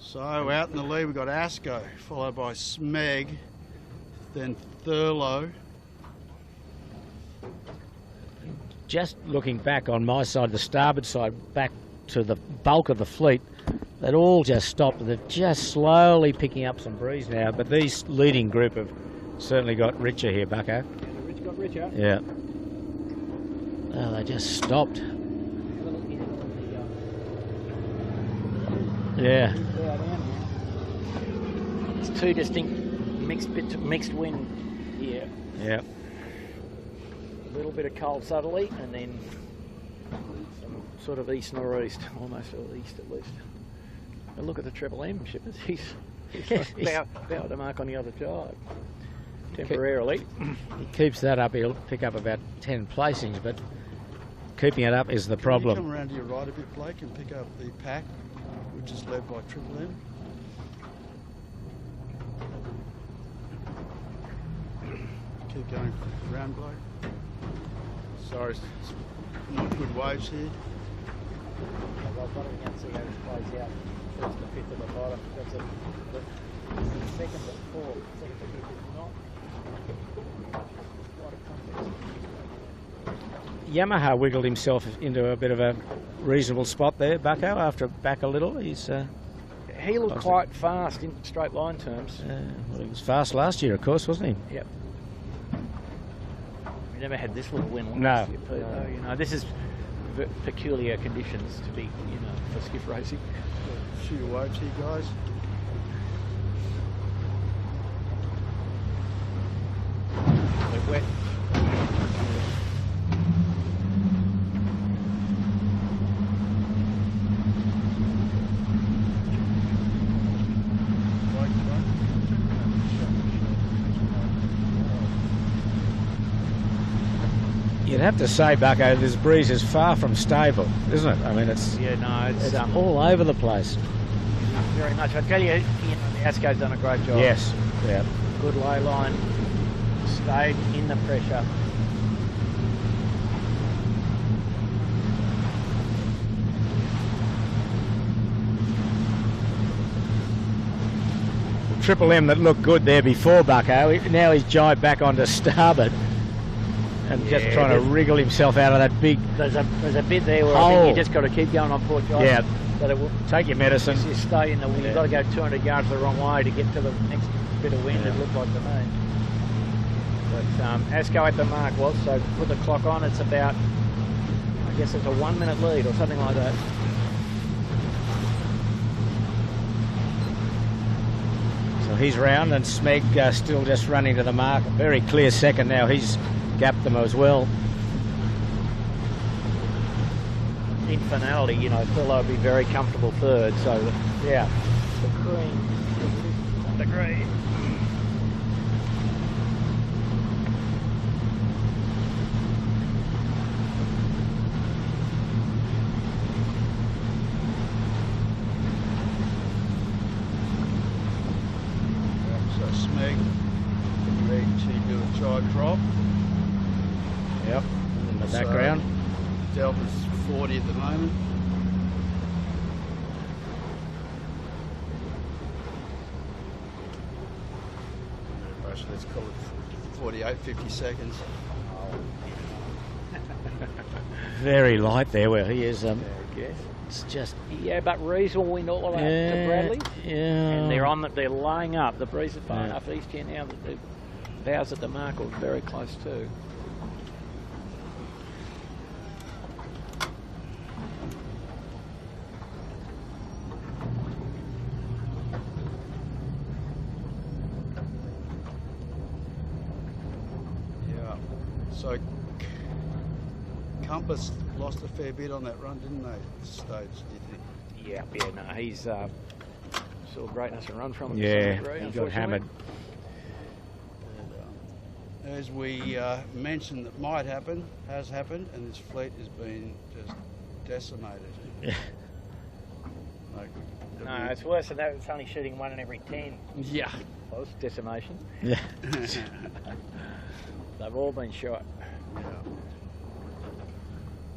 So out in the lead we've got Asco, followed by Smeg, then Thurlow. Just looking back on my side, the starboard side, back to the bulk of the fleet, they'd all just stopped. They're just slowly picking up some breeze now, but these leading group have certainly got richer here, Bucko. Yeah, the rich got richer. Yeah. Oh, they just stopped. Yeah. It's two distinct mixed wind here. Yeah. A little bit of cold subtly, and then some sort of east northeast, almost east at least. But look at the Triple M shippers. He's about to mark on the other side temporarily. He keeps that up, he'll pick up about 10 placings, but keeping it up is the problem. Can you come around to your right a bit, Blake, and pick up the pack, which is led by Triple M? Keep going around, Blake. Sorry, it's not good waves here. I've got to see how this plays out. First to fifth at the bottom. That's the second to fourth. Second to fifth is not quite a contest. Yamaha wiggled himself into a bit of a reasonable spot there, Bucko, after back a little. He's he looked quite fast in straight line terms. well, he was fast last year, of course, wasn't he? Yep. We never had this little wind No. last year, Peter. You know, this is peculiar conditions to be, you know, for skiff racing. A few waves here, guys. They're wet. You'd have to say, Bucko, this breeze is far from stable, isn't it? I mean, it's It's all over the place. very much. I tell you, the ASCO's done a great job. Yes, yeah. Good lay line, stayed in the pressure. Triple M that looked good there before, Bucko, now he's jibed back onto starboard and just Yeah, trying to wriggle himself out of that big There's a bit there where I hole. think you just got to keep going on port guys. Yeah. But it will, Take your medicine. you stay in the wind. Yeah. You've got to go 200 yards the wrong way to get to the next bit of wind, Yeah. it looked like to me. But ASCO at the mark was, so put the clock on, it's about, I guess it's a 1 minute lead or something like that. So he's round and Smeg still just running to the mark. Very clear second now. He's gapped them as well. In finality, you know, Thurlow would be very comfortable third, so yeah, the green, the green. So Smeg ready to do a jibe drop. Yep. In the background. Delta's 40 at the moment. Let's call it 48, 50 seconds. Very light there where he is. I guess. It's just Yeah, but Rees will win all of that to Bradley. Yeah. And they're laying up. The breeze is far Yeah. enough east here now that the bows at the mark are very close too. Yeah. So Compass lost a fair bit on that run, didn't they? At this stage, do you think? Yeah, no, he's saw greatness and run from it. Yeah, to some degree, he got unfortunately. hammered. As we mentioned, that might happen, has happened, and this fleet has been just decimated. Yeah. Like, No, it's worse than that. It's only shooting 1 in every 10. yeah. Close decimation. Yeah. They've all been shot. Yeah.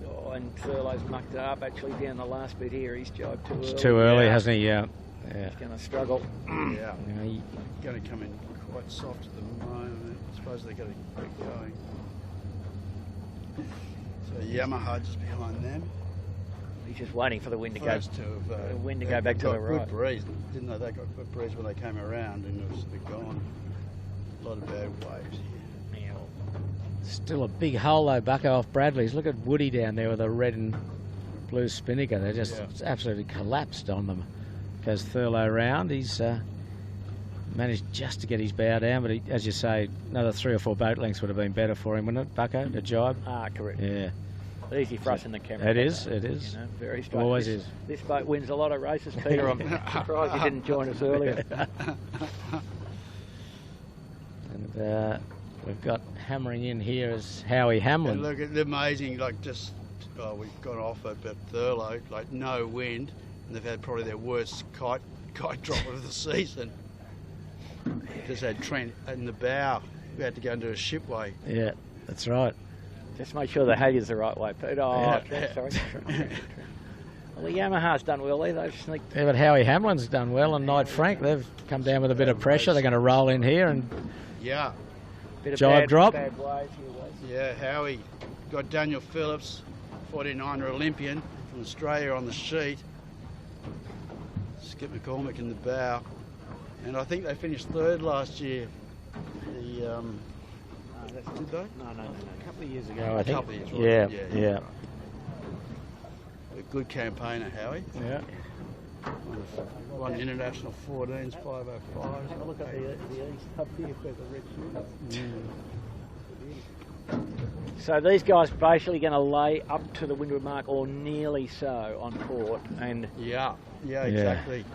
Oh, and Thurlow's mucked it up actually down the last bit here. He's jibed too early. It's too early, hasn't he? Yeah. Yeah. He's going to struggle. Yeah. You know, Going to come in quite soft at the moment. I suppose they're going to keep going. So Yamaha just behind them. He's just waiting for the wind to go. First to have, The wind to they go back to got the right. Good breeze, didn't they? They got good breeze when they came around, and it was a bit gone. A lot of bad waves here. Yeah, well, Still a big hole though, Bucko, off Bradley's. Look at Woody down there with a red and blue spinnaker. They just absolutely collapsed on them. Goes Thurlow round. He's managed just to get his bow down, but he, as you say, another 3 or 4 boat lengths would have been better for him, wouldn't it, Bucko, to jibe? correct. Yeah. Easy for us in the camera. It is, it is. You know, very straight. Always this, is. This boat wins a lot of races, Peter. I'm surprised you didn't join us earlier. And we've got hammering in here is Howie Hamlin. And look, it's amazing. Like we've gone off at Thurlow, like no wind, and they've had probably their worst kite drop of the season. Just had Trent in the bow. We had to go into a shipway. Yeah, that's right. Just make sure the halyard's the right way, Peter. Oh, Yeah. sorry. Well, the Yamaha's done well there. They've sneaked. Yeah, but Howie Hamlin's done well, and Knight Frank, they've come down with a bit of pressure. They're going to roll in here and Yeah, Bit of Jibe drop. Bad waves here, was. yeah. Howie got Daniel Phillips, 49er Olympian from Australia, on the sheet. Skip McCormick in the bow, and I think they finished 3rd last year. The did they? No. a couple of years ago, I think. Couple of years, Yeah, right? yeah. Right. A good campaigner, Howie. Yeah. Won international 14s, 505s. Have a look at the east up here where the red shoes. So these guys basically going to lay up to the windward mark or nearly so on port, and Yeah, exactly.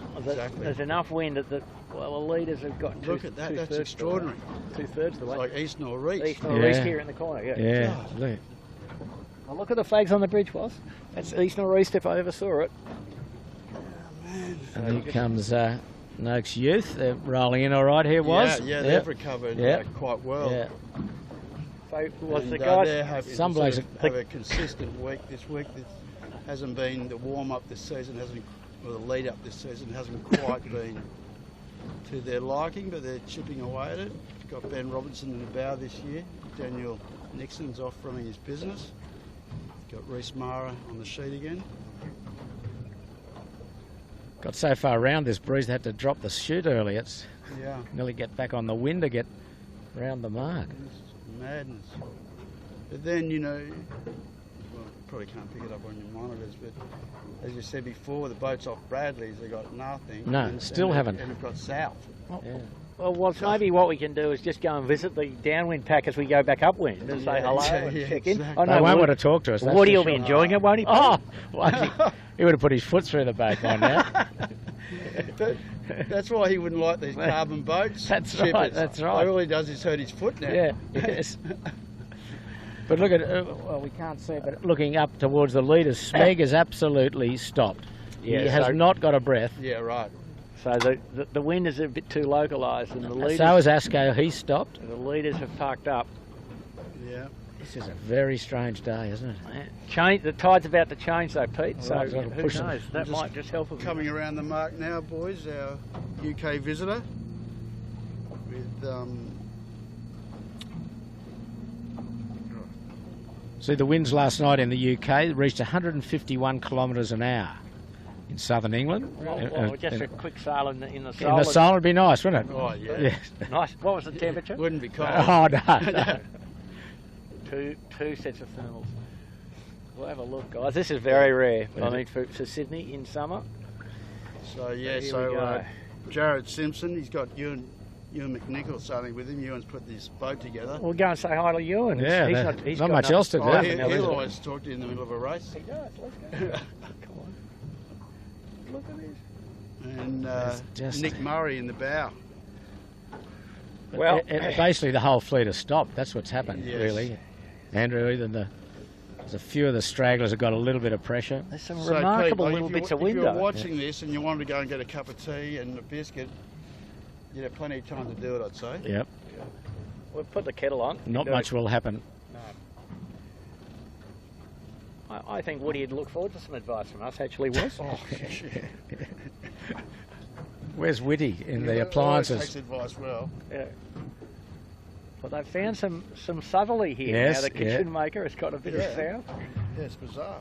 there's enough wind that the leaders have got Look at that, that's extraordinary. 2/3 of the way. It's like east northeast. East northeast Yeah. here in the corner, yeah. Yeah, look. Well, look at the flags on the bridge, was. That's east northeast if I ever saw it. And here comes Noakes Youth. They're rolling in all right here, was. Yeah, they've recovered quite well. Yeah. So was And, the guys. they have Some sort blokes of have a consistent week. This week that hasn't been the warm up this season, or the lead up this season hasn't quite been to their liking, but they're chipping away at it. Got Ben Robinson in the bow this year. Daniel Nixon's off running his business. Got Reese Mara on the sheet again. Got so far around this breeze they had to drop the chute early. It's Yeah, nearly get back on the wind to get round the mark. it's madness. But then, well, probably can't pick it up on your monitors, but as you said before, the boats off Bradley's, they got nothing. No, still haven't. And they've got south. Yeah. Well, maybe what we can do is just go and visit the downwind pack as we go back upwind and say hello and check in. exactly. Oh, They won't Woody- want to talk to us. that's Woody for will be sure. enjoying it, won't he? Oh, he would have put his foot through the boat by now. That's why he wouldn't like these carbon boats. That's shippers. right, that's right. All he does is hurt his foot now. Yeah, yes. But look at, well, we can't see, but looking up towards the leaders, Smeg has absolutely stopped. Yeah, he has so- not got a breath. Yeah, right. So the wind is a bit too localised, and the leaders, So is Asco, he stopped. the leaders have parked up. Yeah. This is a very strange day, isn't it? Change. The tide's about to change, though, Pete. So Right, it's gonna who push them. knows? That Just might just help them. Coming around the mark now, boys, our UK visitor with See, the winds last night in the UK reached 151 kilometres an hour in southern England. Well, just a quick sail in the in the solid. sun would be nice, wouldn't it? oh yeah, Yes. Nice. What was the temperature? wouldn't be cold. Oh, no. Two sets of thermals. We'll have a look, guys. This is very rare. Yeah. I mean, for Sydney in summer. So yeah, Here we so go. Jared Simpson, he's got Ewan McNichol sailing with him. Ewan's put this boat together. We'll go and say hi to Ewan. Yeah, He's not got much nothing- else to do. Oh, nothing he'll else, is it? always talk to you in the middle of a race. He does. Let's go. Come on. Look at this. And It's just- Nick Murray in the bow. Well, Basically the whole fleet has stopped. That's what's happened, Yes. really. Andrew, there's a few of the stragglers have got a little bit of pressure. there's some So, remarkable Pete, little if bits you, of wind. If you're though. watching this and you wanted to go and get a cup of tea and a biscuit, you'd have plenty of time to do it, I'd say. Yep. We'll put the kettle on. Not Do much it. will happen. I think Woody would look forward to some advice from us. Actually, was. Oh, shit. Where's Whitty in the Always appliances? takes advice well. Yeah. Well, they've found some southerly here. Yes, Now the kitchen maker has got a bit of south. Yeah, it's bizarre.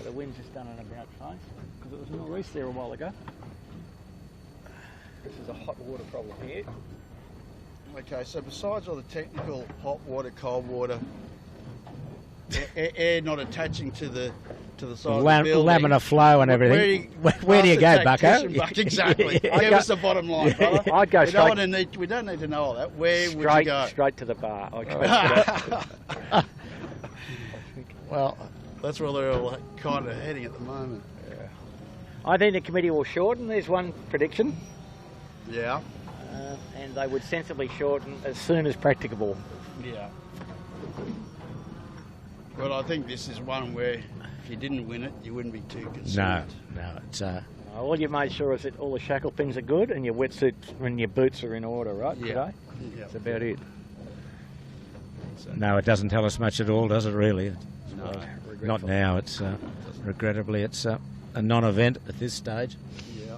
The wind's just done an about face because it was northeast there a while ago. This is a hot water problem here. Okay, so besides all the technical hot water, cold water, air not attaching to the side of the building, Laminar flow and everything. Where do you go, Bucko? Exactly. Give us the bottom line, brother. I'd go straight. We don't need to know all that. Where would you go? Straight to the bar. Well, that's where they're all kind of heading at the moment. Yeah. I think the committee will shorten. There's one prediction. Yeah. And they would sensibly shorten as soon as practicable. Yeah. Well, I think this is one where if you didn't win it, you wouldn't be too concerned. No, it's all you've made sure is that all the shackle pins are good and your wetsuits and your boots are in order, right? Yeah. Today? Yeah. That's about it. So, no, it doesn't tell us much at all, does it? Really? no, Not now. It's regrettably it's a non-event at this stage. Yeah.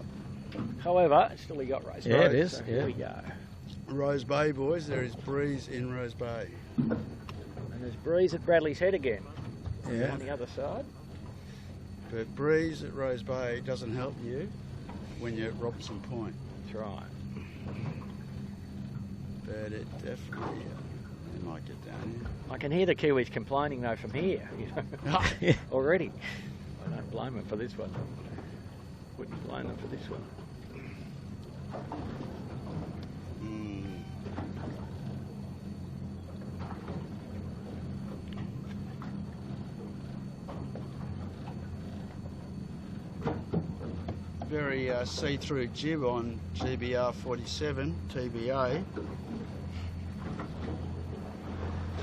However, still we got race. Yeah, it is. So Yeah. here we go. Rose Bay, boys. There is breeze in Rose Bay. And there's breeze at Bradley's Head again. Yeah. On the other side. But breeze at Rose Bay doesn't help you when you're at Robinson Point. That's right. But it definitely it might get down here. I can hear the Kiwis complaining though from here, you know, already. I don't blame them for this one. Wouldn't blame them for this one. Very see-through jib on GBR 47 TBA.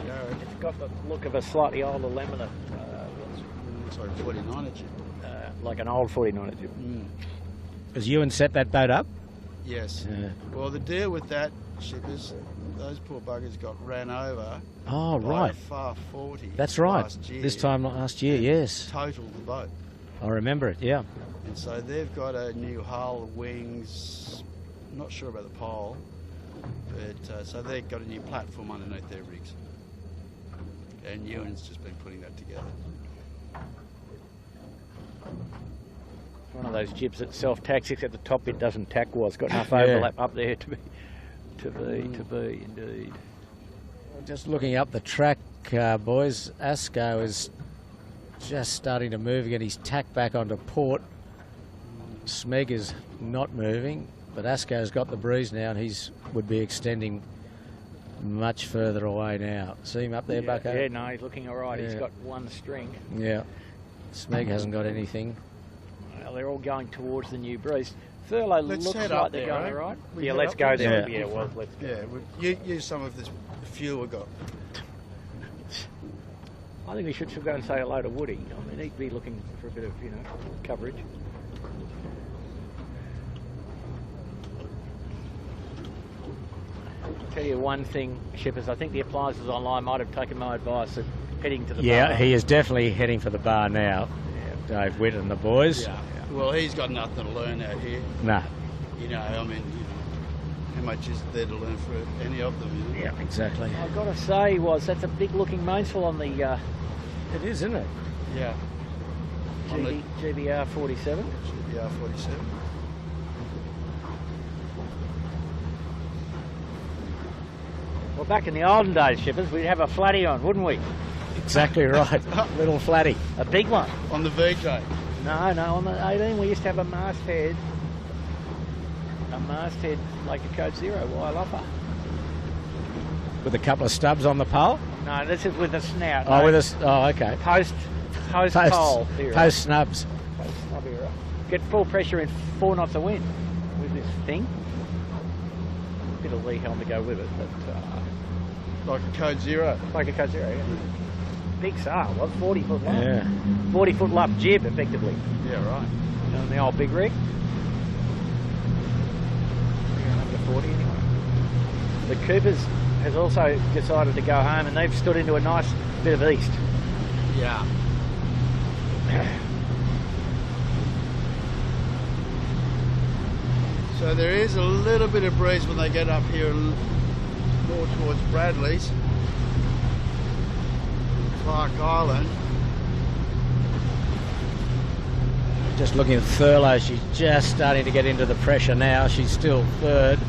Jared, It's got the look of a slightly older laminar, sorry, 49er jib. like an old 49er jib. Has Ewan set that boat up? Yes. Yeah. Well, the deal with that ship is those poor buggers got ran over Oh, by right. a Far 40. That's right. Last year. This time last year, yes. Totaled the boat. I remember it, yeah. And so they've got a new hull, wings, not sure about the pole, but so they've got a new platform underneath their rigs. And Ewan's just been putting that together. It's one of those jibs that self-taxis at the top, it doesn't tack well. It's got enough overlap up there to be indeed. Just looking up the track, boys, Asco is just starting to move again. He's tacked back onto port. Smeg is not moving, but Asco's got the breeze now and he's would be extending much further away now. See him up there, Bucko? Yeah, no, he's looking all right. He's Yeah. got one string. Yeah. Smeg hasn't got anything. Well, they're all going towards the new breeze. Thurlow Let's looks head like up they're there, going eh? all right. We Yeah, head let's up go there? there. Yeah. Yeah, well, let's go. Yeah, use some of this fuel we got. I think we should still go and say hello to Woody. I mean, he'd be looking for a bit of, coverage. I'll tell you one thing, Shippers, I think the appliances online might have taken my advice of heading to the Yeah, bar. he is definitely heading for the bar now. Dave Witt and the boys. Yeah. Well, he's got nothing to learn out here. Nah. I mean, how much is there to learn for any of them? Yeah, exactly. I've got to say, that's a big looking mainsail on the It is, isn't it? Yeah. On the GBR 47. GBR 47. Well, back in the olden days, Shippers, we'd have a flatty on, wouldn't we? Exactly right. Little flatty. A big one. On the VJ. No, on the 18 we used to have a masthead like a Code Zero wire upper. With a couple of stubs on the pole? No, this is with a snout. Oh, no, with us. Oh, okay. Post pole. Here, Post snubs. Post snub era. Get full pressure in 4 knots of wind with this thing. Bit of lee helm to go with it, but Like a Code Zero. like a Code Zero, yeah. Big sail, 40 foot long. Yeah. 40 foot luff jib, effectively. Yeah, right. On the old big rig. Under 40 anyway. The Coopers has also decided to go home and they've stood into a nice bit of east. Yeah. So So there is a little bit of breeze when they get up here more towards Bradley's, Clark Island. Just looking at Thurlow, she's just starting to get into the pressure now. She's still third.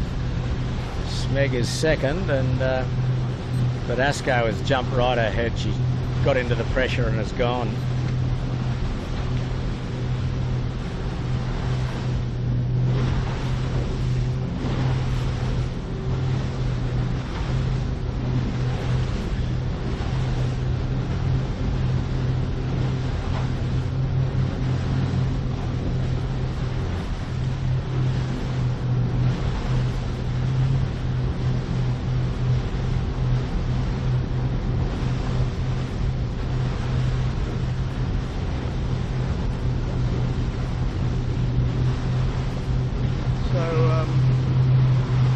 Smeg is second, and but Asco has jumped right ahead. She got into the pressure and has gone.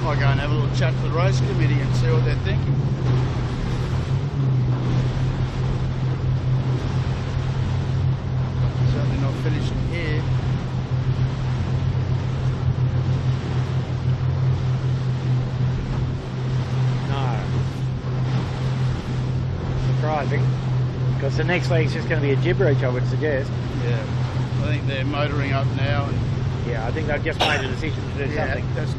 I'll go and have a little chat to the race committee and see what they're thinking. Certainly not finishing here. No. Surprising. Because the next leg's just going to be a gibberage, I would suggest. Yeah, I think they're motoring up now. And yeah, I think they've just made a decision to do something. It's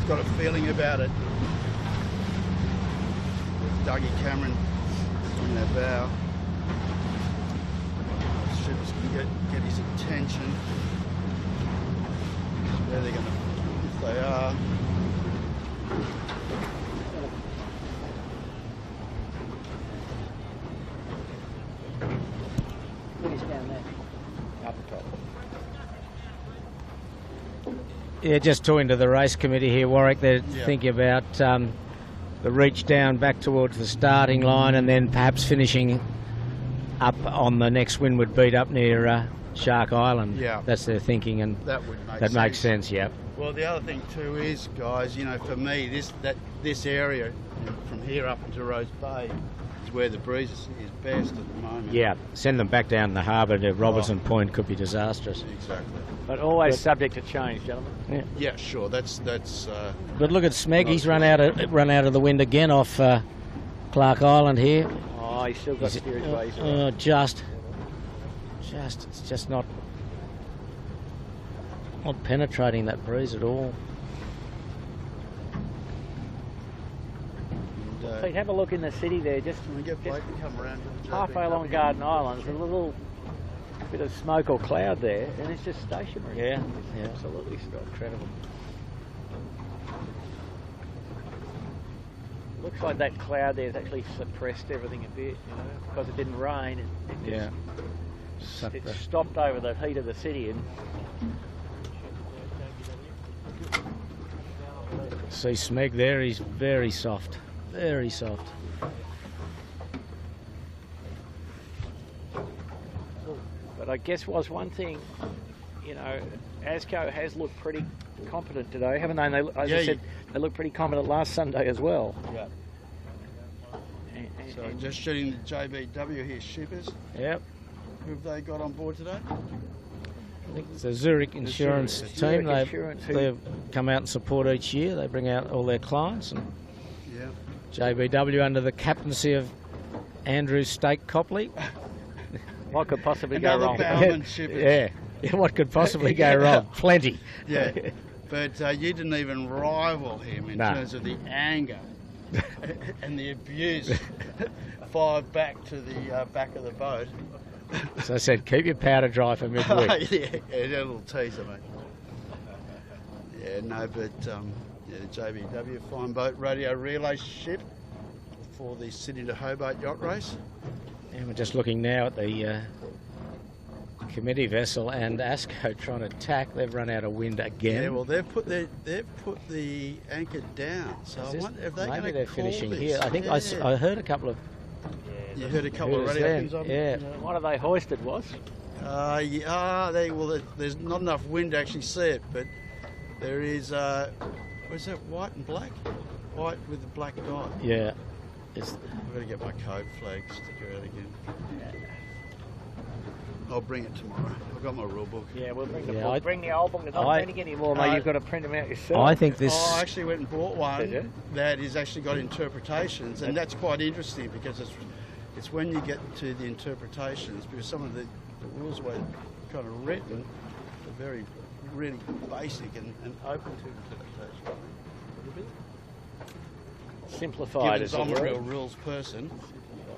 got a feeling about it. Dougie Cameron in their bow. Ships can get his attention. Where they're going to, if they are. Who's down there? Up the top. Yeah, just talking to the race committee here, Warwick, they're thinking about the reach down back towards the starting line and then perhaps finishing up on the next windward beat up near Shark Island. Yeah. That's their thinking, and That would make that sense. makes sense, yeah. Well, the other thing too is, guys, you know, for me, this area from here up into Rose Bay is where the breeze is best at the moment. Yeah, send them back down the harbour to Robertson Point could be disastrous. Exactly. But always subject to change, gentlemen. Yeah. Yeah, sure. That's. But look at Smeg, he's run out of the wind again off Clark Island here. Oh, he's still got steerage ways. It's just not penetrating that breeze at all. And, Pete, have a look in the city there, just we get Blake to come around to the halfway along Garden Island. There's a little bit of smoke or cloud there, and it's just stationary. Yeah, It's absolutely incredible. Looks like that cloud there's actually suppressed everything a bit, you know, because it didn't rain. It stopped over the heat of the city. And See Smeg there, he's very soft, very soft. But I guess was one thing, you know, Asco has looked pretty competent today, haven't they? And they, as I said, they looked pretty competent last Sunday as well. Yeah. So just shooting the JBW here, shippers. Yep. Who have they got on board today? I think it's a Zurich insurance team. Zurich Insurance, They've come out and support each year. They bring out all their clients. And Yeah. JBW under the captaincy of Andrew Stake Copley. What could possibly go Another wrong? bowman shippers. Yeah. What could possibly go wrong? Plenty. Yeah. But you didn't even rival him in terms of the anger and the abuse fired back to the back of the boat. So I said, keep your powder dry for midweek. Yeah, a little teaser, mate. Yeah, no, but the JBW fine boat radio relay ship for the Sydney to Hobart yacht race. And we're just looking now at the committee vessel and Asco trying to tack. They've run out of wind again. Yeah, well, they've put the anchor down. So I wonder if maybe they're finishing this. here. I think I heard a couple of. You heard a couple of radio things on yeah. What have they hoisted was? There's not enough wind to actually see it, but there is. What's that? White and black. White with the black dot. Yeah. I've got to get my code flag sticker out again. I'll bring it tomorrow. I've got my rule book. Yeah, we'll bring the Yeah, book. Bring the old book. They're not printing anymore, mate. You've got to print them out yourself. I think this... Oh, I actually went and bought Did you? one that has actually got interpretations, and that's quite interesting because it's when you get to the interpretations, because some of the rules were kind of written are very, really basic and open to interpretation. Simplified, Given as it I'm a were. real rules person.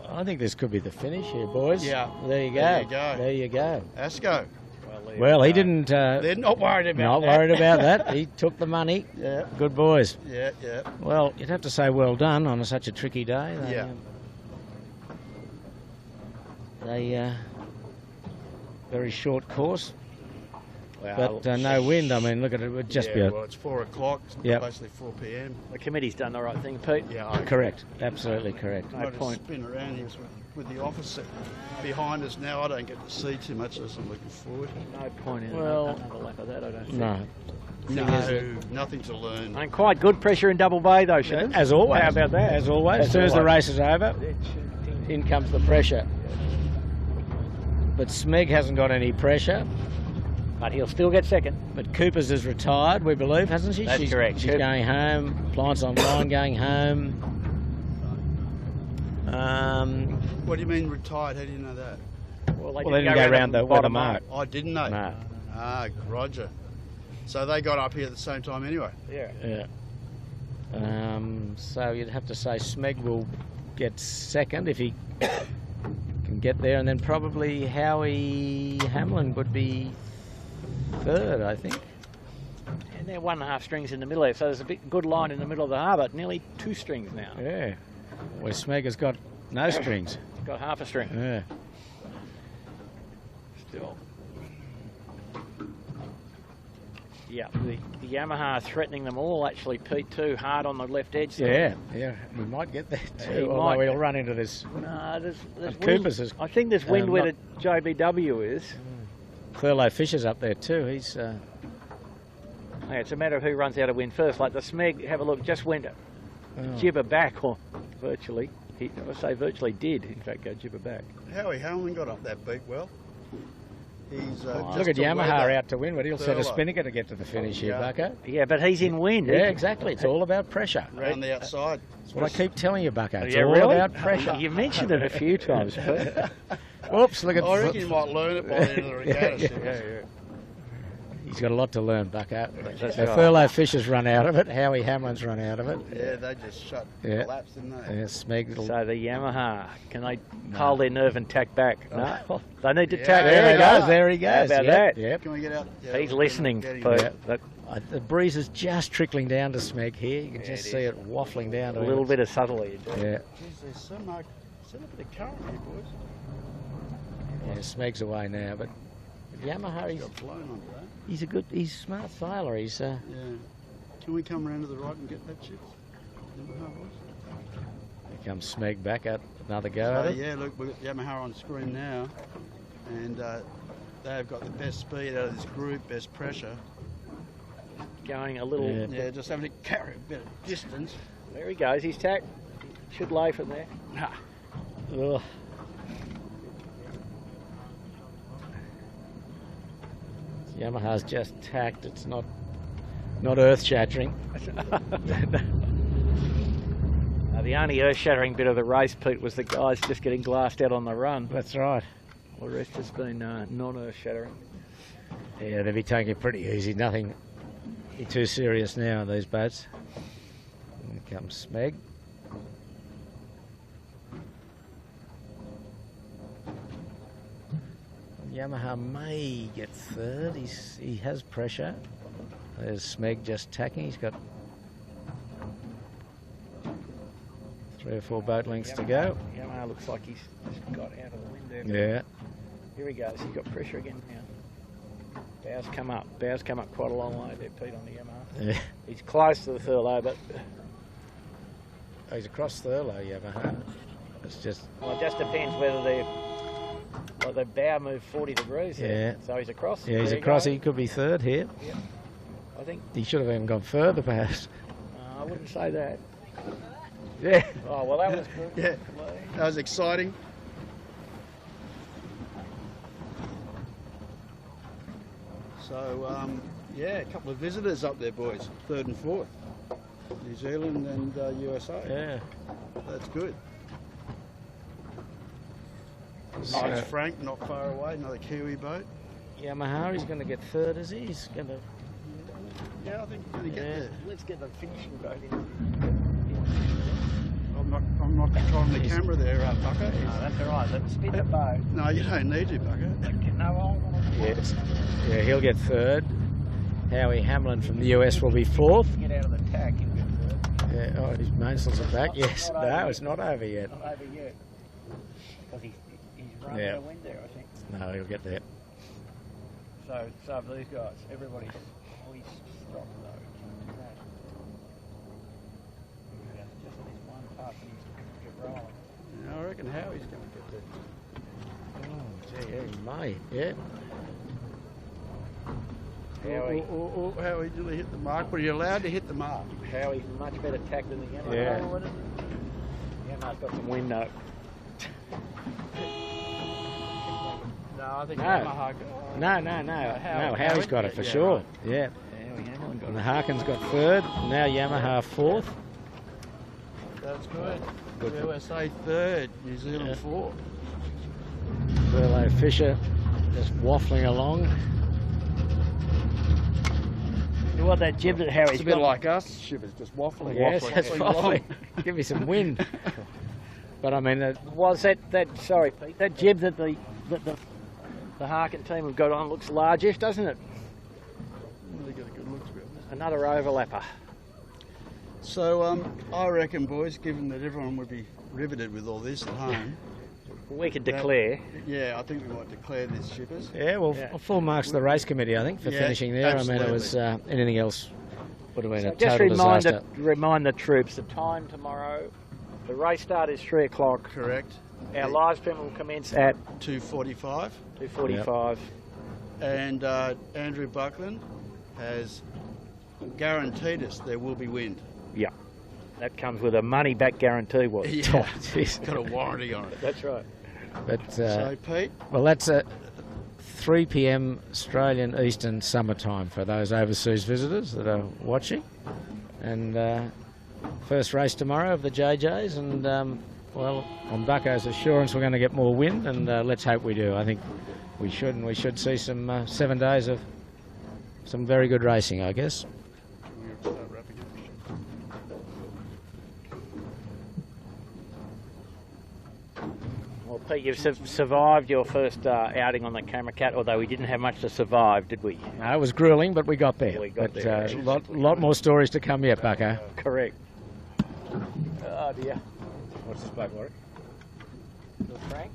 I think this could be the finish here, boys. Yeah. There you go. There you go. There you go. Asco. Well, he didn't... They're not worried about not that. worried about that. He took the money. Yeah. Good boys. Yeah, yeah. Well, you'd have to say well done on such a tricky day. They very short course, but no wind. I mean, look at it. It would just be well, it's 4 o'clock. It's Yep. basically 4 p.m. The committee's done the right thing, Pete. Yeah, correct. Absolutely correct. No I point. just spin around here with the officer behind us now. I don't get to see too much as I'm looking forward. No point in Well, another lap of that, I don't think. No. No, nothing to learn. And quite good pressure in Double Bay, though, Shannon. As always. How about that? As always. As soon as the race is over, in comes the pressure. But Smeg hasn't got any pressure. But he'll still get second. But Cooper's is retired, we believe, hasn't she? That's correct. She's going home. Appliance online, going home. What do you mean retired? How do you know that? Well, Well, they didn't go around the weather mark. Oh, didn't they? No. Ah, Roger. So they got up here at the same time anyway. Yeah. Yeah. So you'd have to say Smeg will get second if he can get there, and then probably Howie Hamlin would be third, I think. And they're 1.5 strings in the middle there, so there's a bit good line in the middle of the harbour. Nearly 2 strings now. Yeah. Where Smeg has got no strings. He's got half a string. Yeah. Still. Yeah, the Yamaha threatening them all, actually, Pete, too, hard on the left edge. Yeah, yeah. We might get there too. He Although might. we'll run into this. No, there's Cooper's wind. is, I think there's wind where not- the JBW is. Thurlow Fisher's up there too. He's Yeah, it's a matter of who runs out of wind first. Like the Smeg, have a look, just went gibber back, or virtually. I say virtually did, in fact, go gibber back. Howie Hamlin got up that beat well. He's look at Yamaha out to win, but he'll set a Thurlow. spinnaker to get to the finish here, Yeah. Bucko. Yeah, but he's in wind. Yeah, exactly. It's all about pressure. around the outside. That's what I keep telling you, Bucko. It's Yeah, all really? about pressure. You mentioned it a few times, Pete. Whoops, look at I reckon you might learn it by the end of the regatta. He's got a lot to learn, Bucko. That's So right. Thurlow Fisher's run out of it. Howie Hamlin's run out of it. Yeah, they just shut Yeah. the laps, didn't they? Yeah, Smeg. So the Yamaha, can they hold their nerve and tack back? No, they need to tack. Yeah, There he they goes. go. There he goes. How about Yep, that? Yep. Can we get out? Yeah, He's we're listening, getting Pete. there. That The breeze is just trickling down to Smeg here. You can just see it waffling down to a him. little bit of subtlety. Yeah. Jeez, there's so much. There's a bit of current here, boys. Yeah, Smeg's away now, but Yamaha, Got blown onto that. he's a smart sailor. He's Yeah. Can we come around to the right and get that, Chips? Yamaha, boys? here comes Smeg back at another go So, at it. yeah, look, we've got Yamaha on screen now, and they've got the best speed out of this group, best pressure. Going a little. Yeah. Yeah, just having to carry a bit of distance. There he goes. He's tacked. Should lay from there. Ugh. Yamaha's just tacked. It's not earth shattering. The only earth-shattering bit of the race, Pete, was the guys just getting glassed out on the run. That's right. The rest has been non-earth-shattering. Yeah, they'll be taking it pretty easy. Nothing too serious now, these boats. Here comes Smeg. Yamaha may get third. He has pressure. There's Smeg just tacking. He's got 3 or 4 boat lengths to go. Yamaha looks like he's just got out of the wind there. Yeah. Here he goes. He's got pressure again now. Bows come up. Bows come up quite a long way there, Pete, on the Yamaha. Yeah. He's close to the Thurlow, but Oh, he's across Thurlow, Yamaha. It's just... well, it just depends whether the bow moved 40 degrees there. Yeah. So he's across. Yeah, he's There you across. go. He could be third here. I think. He should have even gone further, perhaps. I wouldn't say that. Yeah. Oh, well, that was good. Yeah, that was exciting. So, yeah, a couple of visitors up there, boys. 3rd and 4th. New Zealand and USA. Yeah. That's good. So, Nice Frank, not far away, another Kiwi boat. Yamahari's going to get 3rd, is he? He's going to... Yeah, I think we're going to get there. Let's get the finishing boat in. I'm not controlling the camera there, Bucko. No, that's all right. Let's spin the boat. No, you don't need to, Bucko. No, Yes. Yeah, he'll get 3rd. Howie Hamlin from the US will be 4th. get out of the tack. He'll get third. Yeah, oh, his mainsails are back. Yes, not no, over it's not over yet. Not over yet. Because he's running Yeah. the wind there, I think. No, he'll get there. So have these guys. Everybody's always stopped though. Just this one part that he's get rolling. Yeah, I reckon Howie's going to get there. Oh, gee, yeah, he may. Yeah. Howie. Howie nearly hit the mark, but you're allowed to hit the mark. Howie's much better tack than the Yamaha. Yeah. What is it? Yamaha's got some wind though. No, I think No. Yamaha. No, Howie's got it for sure. Right. Yeah. Howie Hamlin got And it. Harkin's got 3rd. Now Yamaha 4th. That's good. Good. USA 3rd, New Zealand Yeah. 4th. Burlo Fisher just waffling along. You want that jib that Howie's It's a bit got? like us, shivers, just waffling. Yes, waffling, that's waffling. waffling. Give me some wind. But I mean, Was that sorry Pete, that jib that the Harkin team have got on looks largish, doesn't it? Really got a good look to it. Another overlapper. So I reckon, boys, given that everyone would be riveted with all this at home, We could declare. yeah, I think we might declare this, shippers. yeah, well, Yeah. full marks to the race committee, I think, for Yeah, finishing there. I mean, it was anything else would have been a Just total disaster. remind the troops the time tomorrow. The race start is 3 o'clock. Correct. Our live stream will commence at 2:45, 2:45. and Andrew Buckland has guaranteed us there will be wind. Yeah, that comes with a money back guarantee. What? Yeah, Oh, jeez. got a warranty on it. That's right. But So Pete, well, that's at 3 p.m. Australian Eastern Summer Time for those overseas visitors that are watching. And first race tomorrow of the JJs, and well, on Bucko's assurance, we're going to get more wind, and let's hope we do. I think we should, and we should see some 7 days of some very good racing, I guess. we'll start wrapping up. Well, Pete, you've survived your first outing on the Camera Cat, although we didn't have much to survive, did we? It was grueling, but we got there. We got but, there. lot more stories to come yet, Bucko. Correct. Oh dear. What's this bloke, Warwick? Frank?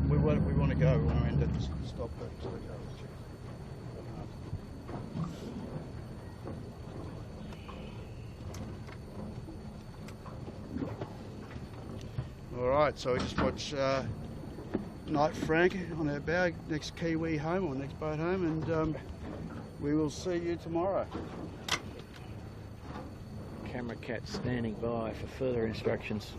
We want to go. We want to end at the stop. All right, so we just watch Night Frank on our bow, next Kiwi home or next boat home, and we will see you tomorrow. Camera Cat standing by for further instructions.